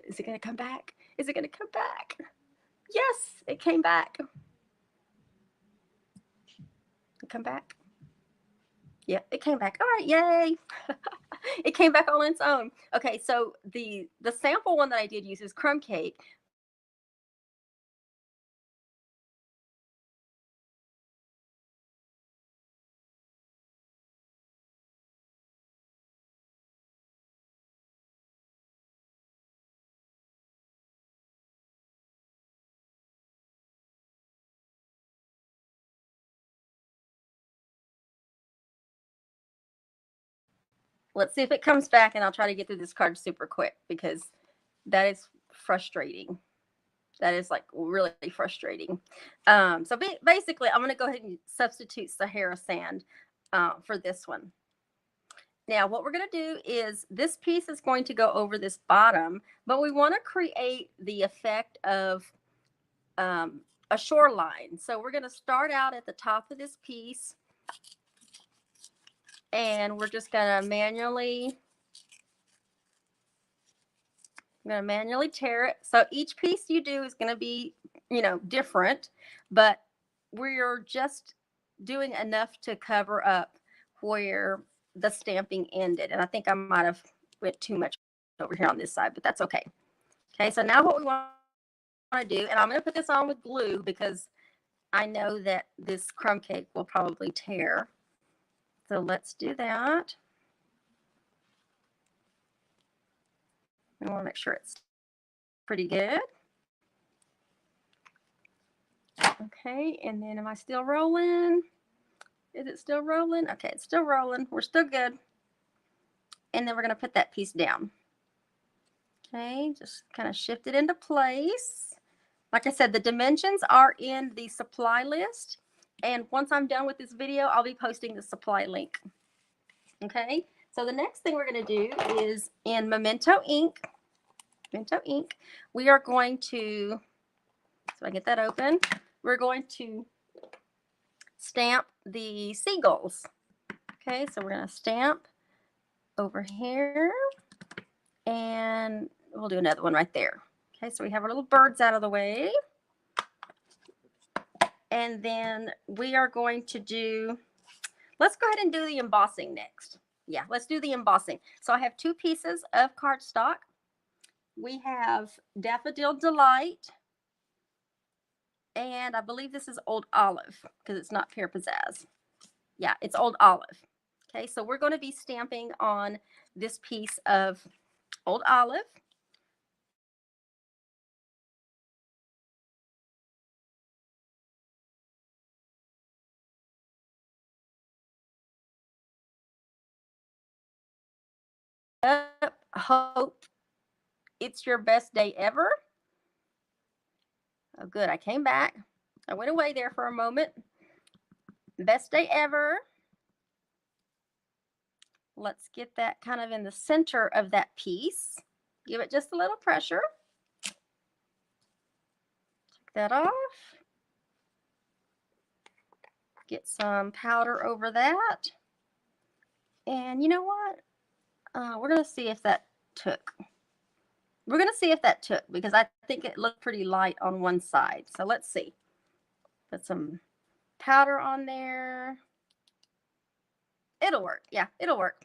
is it going to come back? Is it going to come back? Yes, it came back. Come back. Yeah, it came back. All right, yay. It came back on its own. Okay, so the sample one that I did use is crumb cake. Let's see if it comes back, and I'll try to get through this card super quick, because that is frustrating. That is like really frustrating. So basically, I'm going to go ahead and substitute Sahara sand for this one. Now, what we're going to do is this piece is going to go over this bottom, but we want to create the effect of a shoreline. So we're going to start out at the top of this piece, and we're just going to manually tear it. So each piece you do is going to be, different, but we're just doing enough to cover up where the stamping ended. And I think I might have went too much over here on this side, but that's okay. Okay, so now what we want to do, and I'm going to put this on with glue because I know that this crumb cake will probably tear. So let's do that. I want to make sure it's pretty good. Okay, and then am I still rolling? Is it still rolling? Okay, it's still rolling. We're still good. And then we're going to put that piece down. Okay, just kind of shift it into place. Like I said, the dimensions are in the supply list. And once I'm done with this video, I'll be posting the supply link. Okay, so the next thing we're going to do is in Memento ink. We are going to, so I get that open, we're going to stamp the seagulls. Okay, so we're going to stamp over here, and we'll do another one right there. Okay, so we have our little birds out of the way. And then we are going to do, let's go ahead and do the embossing next. Yeah, let's do the embossing. So I have two pieces of cardstock. We have Daffodil Delight, and I believe this is Old Olive because it's not Pear Pizzazz. Yeah, it's Old Olive. Okay, so we're going to be stamping on this piece of Old Olive. Hope it's your best day ever. Oh, good. I came back. I went away there for a moment. Best day ever. Let's get that kind of in the center of that piece. Give it just a little pressure. Take that off. Get some powder over that. And you know what? We're going to see if that took. We're going to see if that took because I think it looked pretty light on one side. So let's see. Put some powder on there. It'll work. Yeah, it'll work.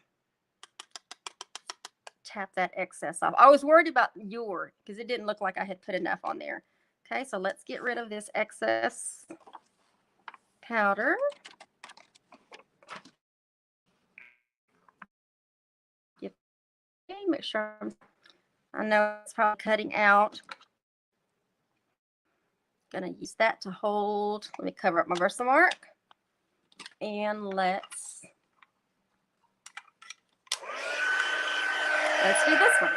Tap that excess off. I was worried about your because it didn't look like I had put enough on there. Okay, so let's get rid of this excess powder. Make sure I know it's probably cutting out. Gonna use that to hold. Let me cover up my Versamark. And let's do this one.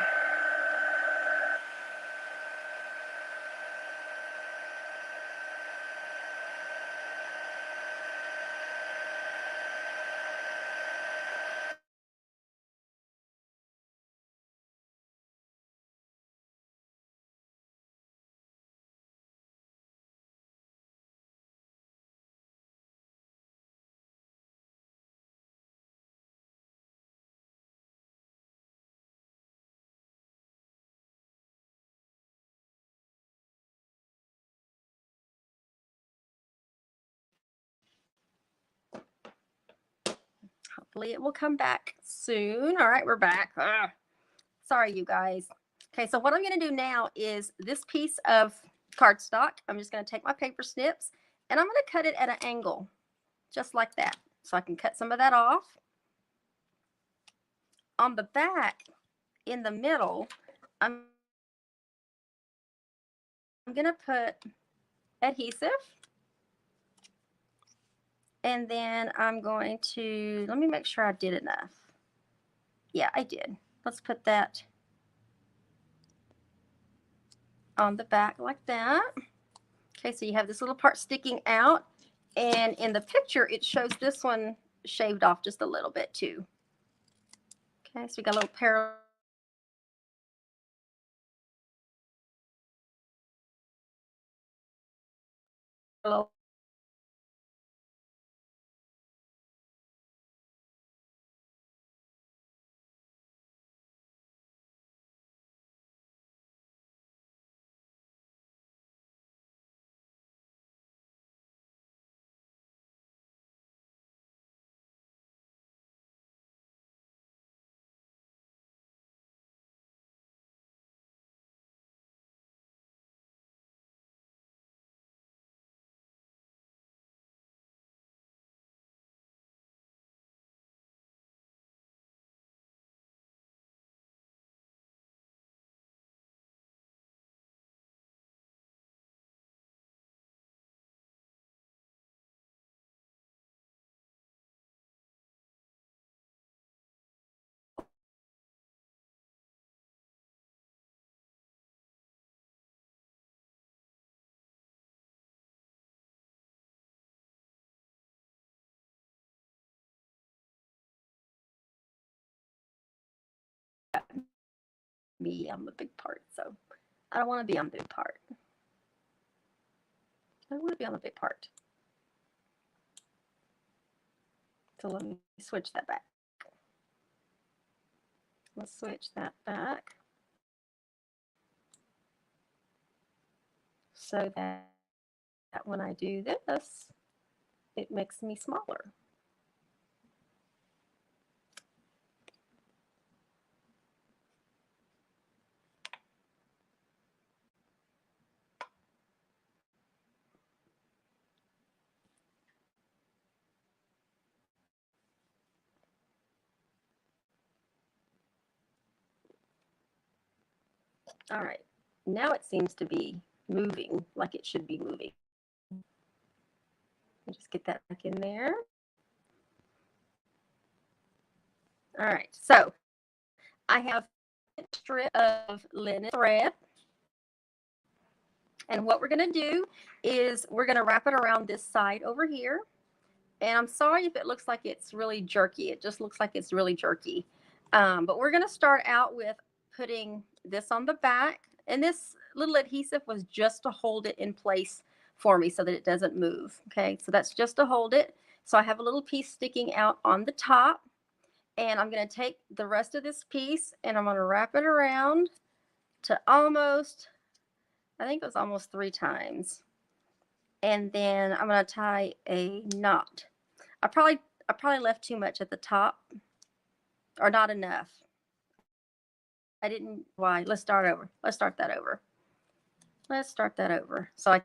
Hopefully it will come back soon. All right, we're back. Ugh. Sorry, you guys. Okay, so what I'm going to do now is this piece of cardstock. I'm just going to take my paper snips and I'm going to cut it at an angle, just like that. So I can cut some of that off. On the back, in the middle, I'm going to put adhesive. And then I'm going to, let me make sure I did enough. Yeah, I did. Let's put that on the back like that. Okay, so you have this little part sticking out. And in the picture, it shows this one shaved off just a little bit too. Okay, so we got a little parallel. Me on the big part, so I don't want to be on the big part. I don't want to be on the big part. So let me switch that back. Let's switch that back so that when I do this, it makes me smaller. All right. Now it seems to be moving like it should be moving. Just get that back in there. All right. So I have a strip of linen thread. And what we're going to do is we're going to wrap it around this side over here. And I'm sorry if it looks like it's really jerky. It just looks like it's really jerky. But we're going to start out with putting this on the back. And this little adhesive was just to hold it in place for me so that it doesn't move. Okay, so that's just to hold it. So I have a little piece sticking out on the top. And I'm going to take the rest of this piece and I'm going to wrap it around to almost, I think it was almost 3 times. And then I'm going to tie a knot. I probably left too much at the top or not enough. I didn't, why? Let's start over. Let's start that over. Let's start that over. So I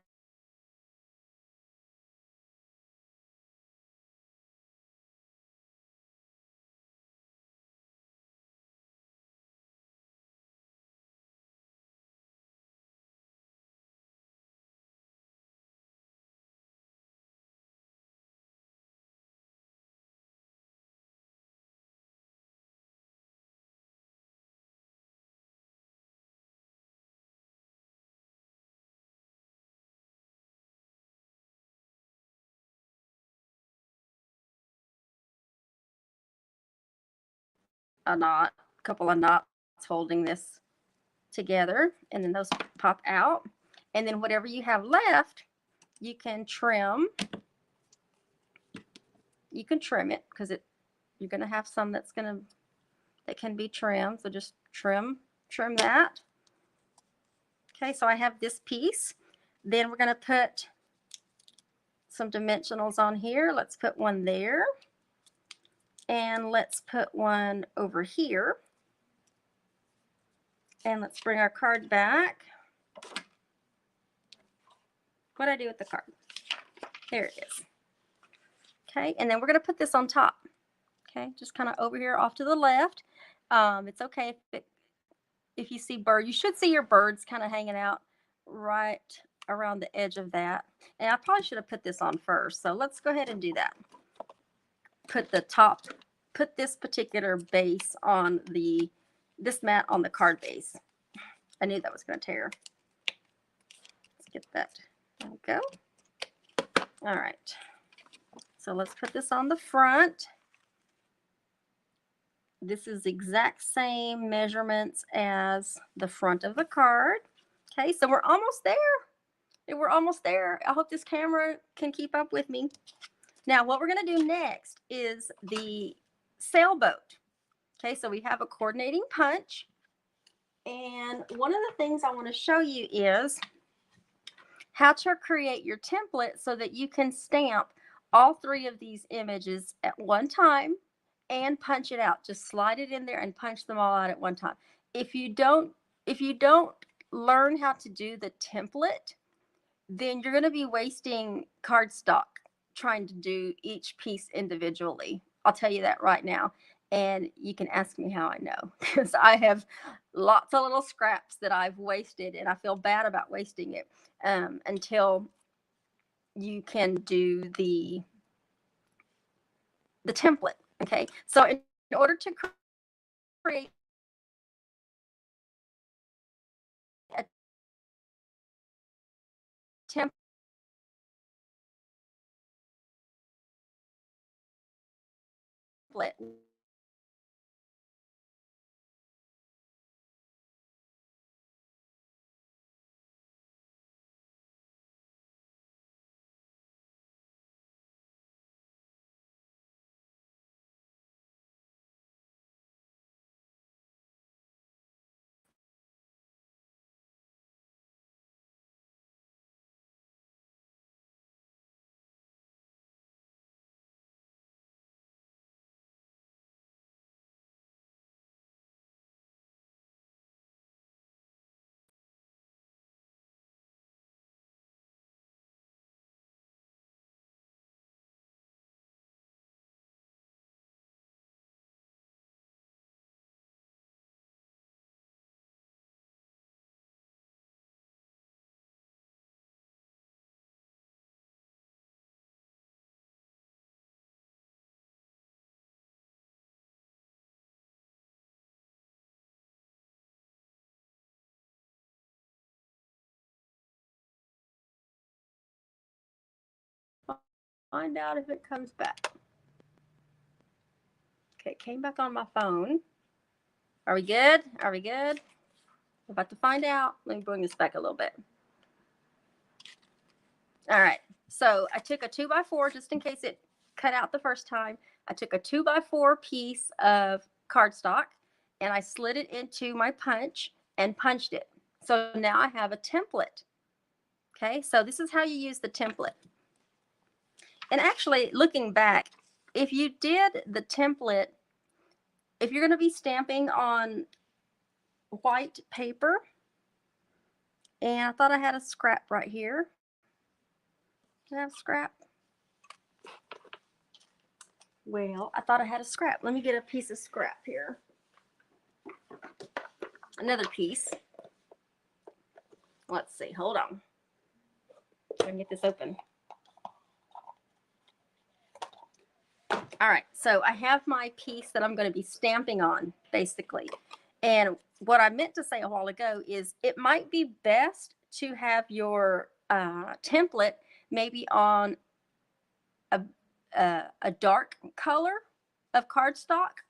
a knot, a couple of knots holding this together, and then those pop out. And then whatever you have left, you can trim. You can trim it because you're going to have some that can be trimmed. So just trim that. Okay, so I have this piece. Then we're going to put some dimensionals on here. Let's put one there. And let's put one over here. And let's bring our card back. What did I do with the card? There it is. Okay, and then we're going to put this on top. Okay, just kind of over here off to the left. It's okay if you see bird. You should see your birds kind of hanging out right around the edge of that. And I probably should have put this on first. So let's go ahead and do that. Put this particular base on this mat on the card base. I knew that was going to tear. Let's get that. There we go. All right. So let's put this on the front. This is exact same measurements as the front of the card. Okay, so we're almost there. We're almost there. I hope this camera can keep up with me. Now, what we're going to do next is the sailboat. Okay, so we have a coordinating punch. And one of the things I want to show you is how to create your template so that you can stamp all 3 of these images at one time and punch it out. Just slide it in there and punch them all out at one time. If you don't learn how to do the template, then you're going to be wasting cardstock trying to do each piece individually. I'll tell you that right now. And you can ask me how I know, because I have lots of little scraps that I've wasted, and I feel bad about wasting it until you can do the template. Okay, so in order to create a template find out if it comes back. Okay, it came back on my phone. Are we good? Are we good? We're about to find out. Let me bring this back a little bit. All right. So I took a 2x4 just in case it cut out the first time. I took a 2x4 piece of cardstock and I slid it into my punch and punched it. So now I have a template. Okay, so this is how you use the template. And actually, looking back, if you did the template, if you're going to be stamping on white paper, and I thought I had a scrap right here. Do I have a scrap? Well, I thought I had a scrap. Let me get a piece of scrap here. Another piece. Let's see. Hold on. I can get this open. All right. So I have my piece that I'm going to be stamping on, basically. And what I meant to say a while ago is it might be best to have your template maybe on a dark color of cardstock,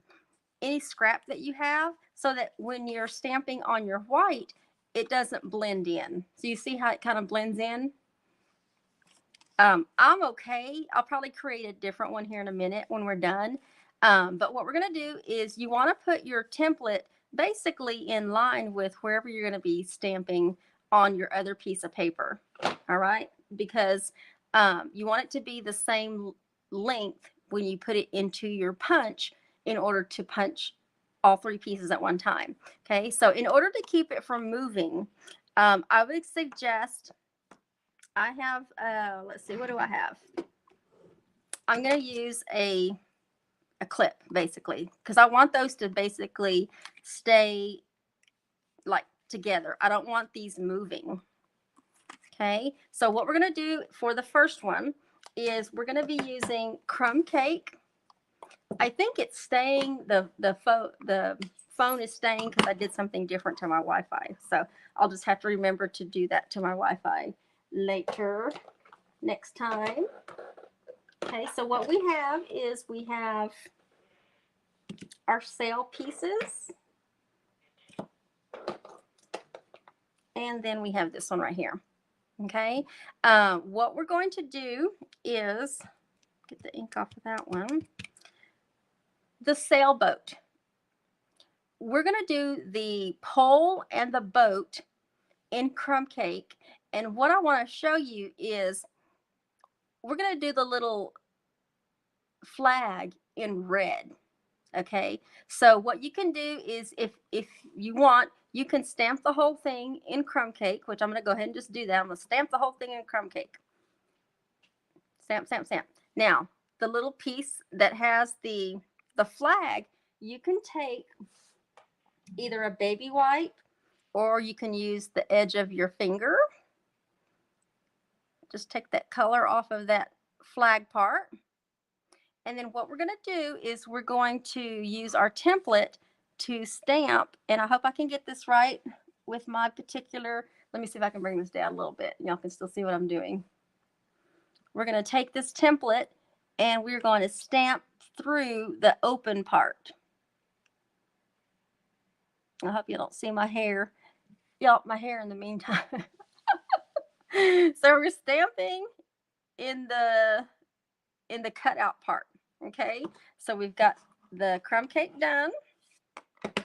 any scrap that you have, so that when you're stamping on your white, it doesn't blend in. So you see how it kind of blends in? I'm okay. I'll probably create a different one here in a minute when we're done. But what we're going to do is you want to put your template basically in line with wherever you're going to be stamping on your other piece of paper. All right. Because you want it to be the same length when you put it into your punch in order to punch all three pieces at one time. Okay. So in order to keep it from moving, I would suggest I have, let's see, what do I have? I'm going to use a clip basically, because I want those to basically stay like together. I don't want these moving. Okay. So what we're going to do for the first one is we're going to be using crumb cake. I think it's staying, the phone is staying because I did something different to my Wi-Fi. So I'll just have to remember to do that to my Wi-Fi later, next time. Okay, so what we have is we have our sail pieces. And then we have this one right here. Okay, what we're going to do is get the ink off of that one. The sailboat. We're going to do the pole and the boat in crumb cake. And what I want to show you is we're going to do the little flag in red. Okay, so what you can do is if you want, you can stamp the whole thing in crumb cake, which I'm going to go ahead and just do that. I'm going to stamp the whole thing in crumb cake. Stamp, stamp, stamp. Now, the little piece that has the flag, you can take either a baby wipe or you can use the edge of your finger. Just take that color off of that flag part. And then what we're going to do is we're going to use our template to stamp. And I hope I can get this right with my particular, let me see if I can bring this down a little bit. Y'all can still see what I'm doing. We're going to take this template and we're going to stamp through the open part. I hope you don't see my hair. Y'all, my hair in the meantime. So we're stamping in the cutout part. Okay, so we've got the crumb cake done.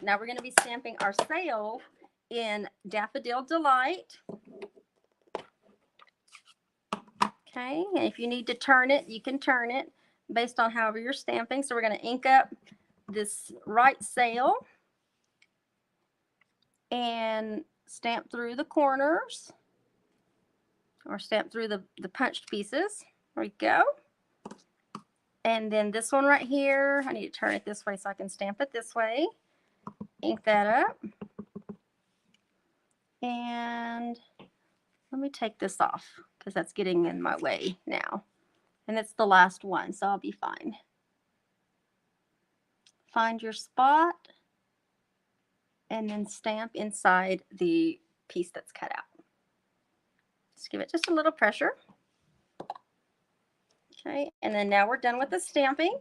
Now we're going to be stamping our sail in Daffodil Delight. Okay, and if you need to turn it, you can turn it based on however you're stamping. So we're going to ink up this right sail and stamp through the corners or stamp through the punched pieces. There we go. And then this one right here, I need to turn it this way so I can stamp it this way. Ink that up. And let me take this off because that's getting in my way now. And it's the last one, so I'll be fine. Find your spot and then stamp inside the piece that's cut out. Just give it just a little pressure. Okay, and then now we're done with the stamping.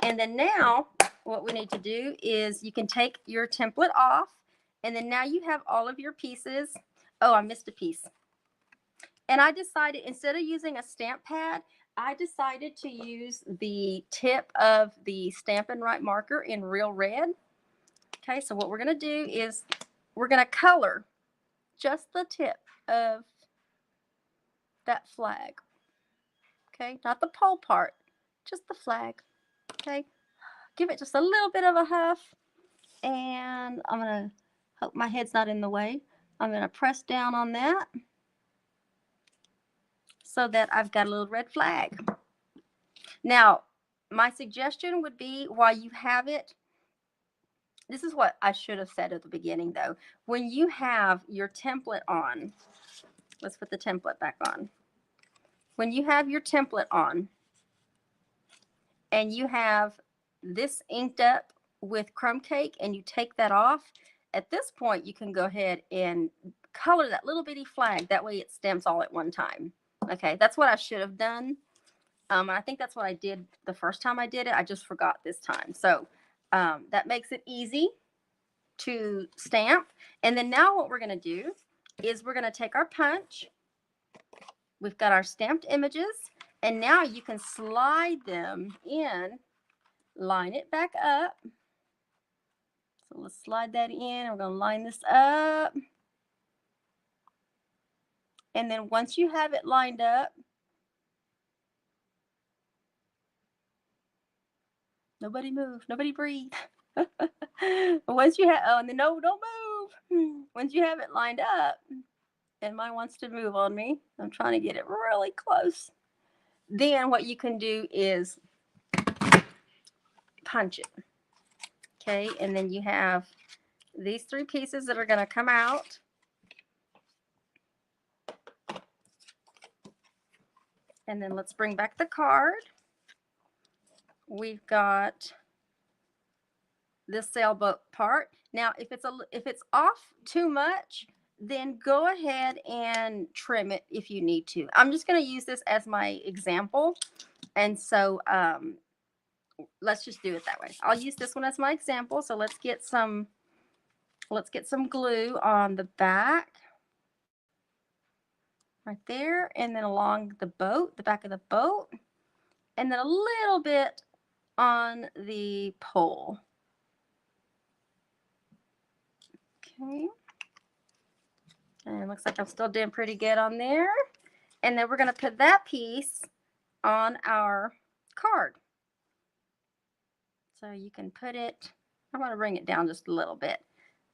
And then now what we need to do is you can take your template off, and then now you have all of your pieces. Oh, I missed a piece. And I decided, instead of using a stamp pad, I decided to use the tip of the Stampin' Write marker in Real Red. Okay, so what we're going to do is we're going to color just the tip of that flag. Okay, not the pole part, just the flag. Okay, give it just a little bit of a huff, and I'm going to hope my head's not in the way. I'm going to press down on that so that I've got a little red flag. Now, my suggestion would be, while you have it, this is what I should have said at the beginning though. When you have your template on, let's put the template back on. When you have your template on and you have this inked up with crumb cake and you take that off, at this point you can go ahead and color that little bitty flag. That way it stamps all at one time. Okay, that's what I should have done. And I think that's what I did the first time I did it. I just forgot this time. So that makes it easy to stamp. And then now what we're going to do is we're going to take our punch. We've got our stamped images. And now you can slide them in, line it back up. So let's slide that in. We're going to line this up. And then once you have it lined up, nobody move, nobody breathe. Once you have, oh, and then no, don't move. Once you have it lined up, and mine wants to move on me, I'm trying to get it really close. Then what you can do is punch it. Okay, and then you have these three pieces that are going to come out. And then let's bring back the card. We've got this sailboat part. Now, if it's off too much, then go ahead and trim it if you need to. I'm just going to use this as my example. And so let's just do it that way. I'll use this one as my example. So let's get some glue on the back. Right there, and then along the boat, the back of the boat, and then a little bit on the pole. Okay. And it looks like I'm still doing pretty good on there. And then we're going to put that piece on our card. So you can put it, I'm going to bring it down just a little bit.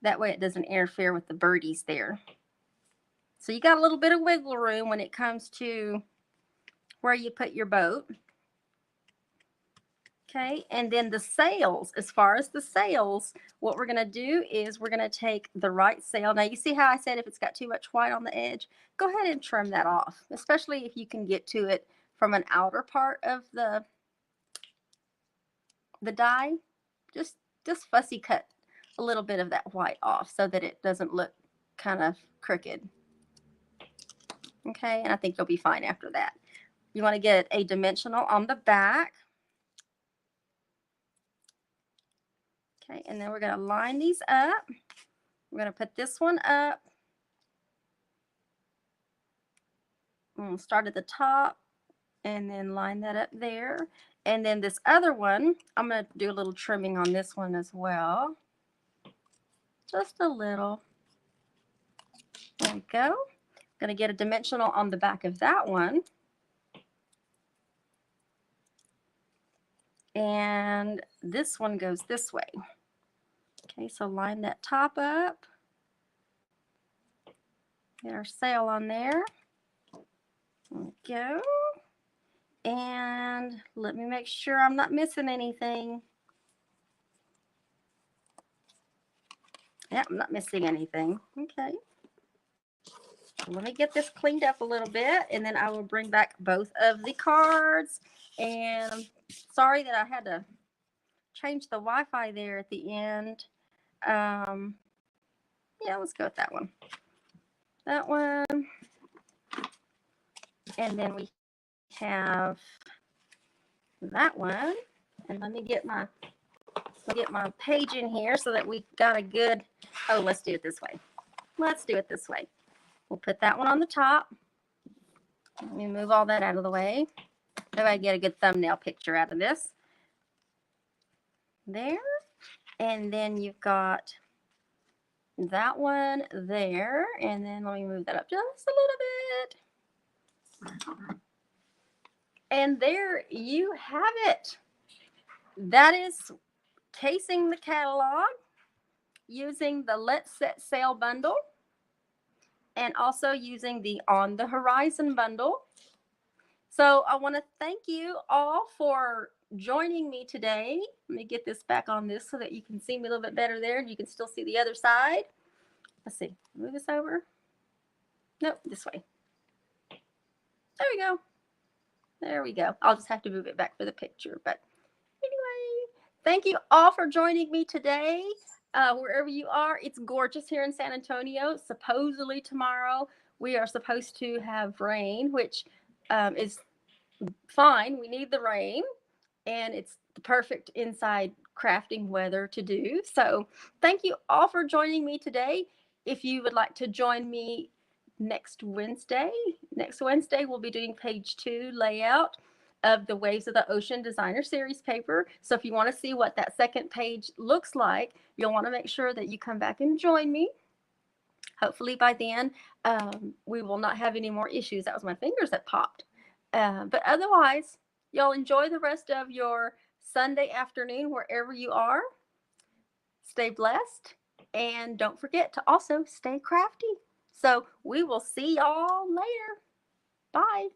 That way it doesn't interfere with the birdies there. So you got a little bit of wiggle room when it comes to where you put your boat. Okay, and then the sails, as far as the sails, what we're going to do is we're going to take the right sail. Now, you see how I said if it's got too much white on the edge, go ahead and trim that off, especially if you can get to it from an outer part of the die. Just fussy cut a little bit of that white off so that it doesn't look kind of crooked. Okay, and I think you'll be fine after that. You want to get a dimensional on the back. Okay, and then we're going to line these up. We're going to put this one up. We'll start at the top and then line that up there. And then this other one, I'm going to do a little trimming on this one as well. Just a little. There we go. I'm going to get a dimensional on the back of that one. And this one goes this way. Okay, so line that top up. Get our sail on there. There we go. And let me make sure I'm not missing anything. Yeah, I'm not missing anything. Okay. Let me get this cleaned up a little bit, and then I will bring back both of the cards. And I'm sorry that I had to change the Wi-Fi there at the end. Yeah, let's go with that one. That one. And then we have that one. And let me get my page in here so that we got a good, oh, let's do it this way. Let's do it this way. We'll put that one on the top. Let me move all that out of the way. So I get a good thumbnail picture out of this. There. And then you've got that one there. And then let me move that up just a little bit. And there you have it. That is casing the catalog using the Let's Set Sail bundle and also using the On the Horizon bundle. So I want to thank you all for joining me today. Let me get this back on this so that you can see me a little bit better there and you can still see the other side. Let's see, move this over. Nope, this way. There we go. There we go. I'll just have to move it back for the picture. But anyway, thank you all for joining me today. Wherever you are, it's gorgeous here in San Antonio. Supposedly tomorrow we are supposed to have rain, which is fine. We need the rain, and it's the perfect inside crafting weather to do. So thank you all for joining me today. If you would like to join me next Wednesday we'll be doing page 2 layout of the Waves of the Ocean Designer Series paper. So if you want to see what that second page looks like, you'll want to make sure that you come back and join me. Hopefully by then we will not have any more issues. That was my fingers that popped. But otherwise, y'all enjoy the rest of your Sunday afternoon wherever you are. Stay blessed, and don't forget to also stay crafty. So we will see y'all later. Bye.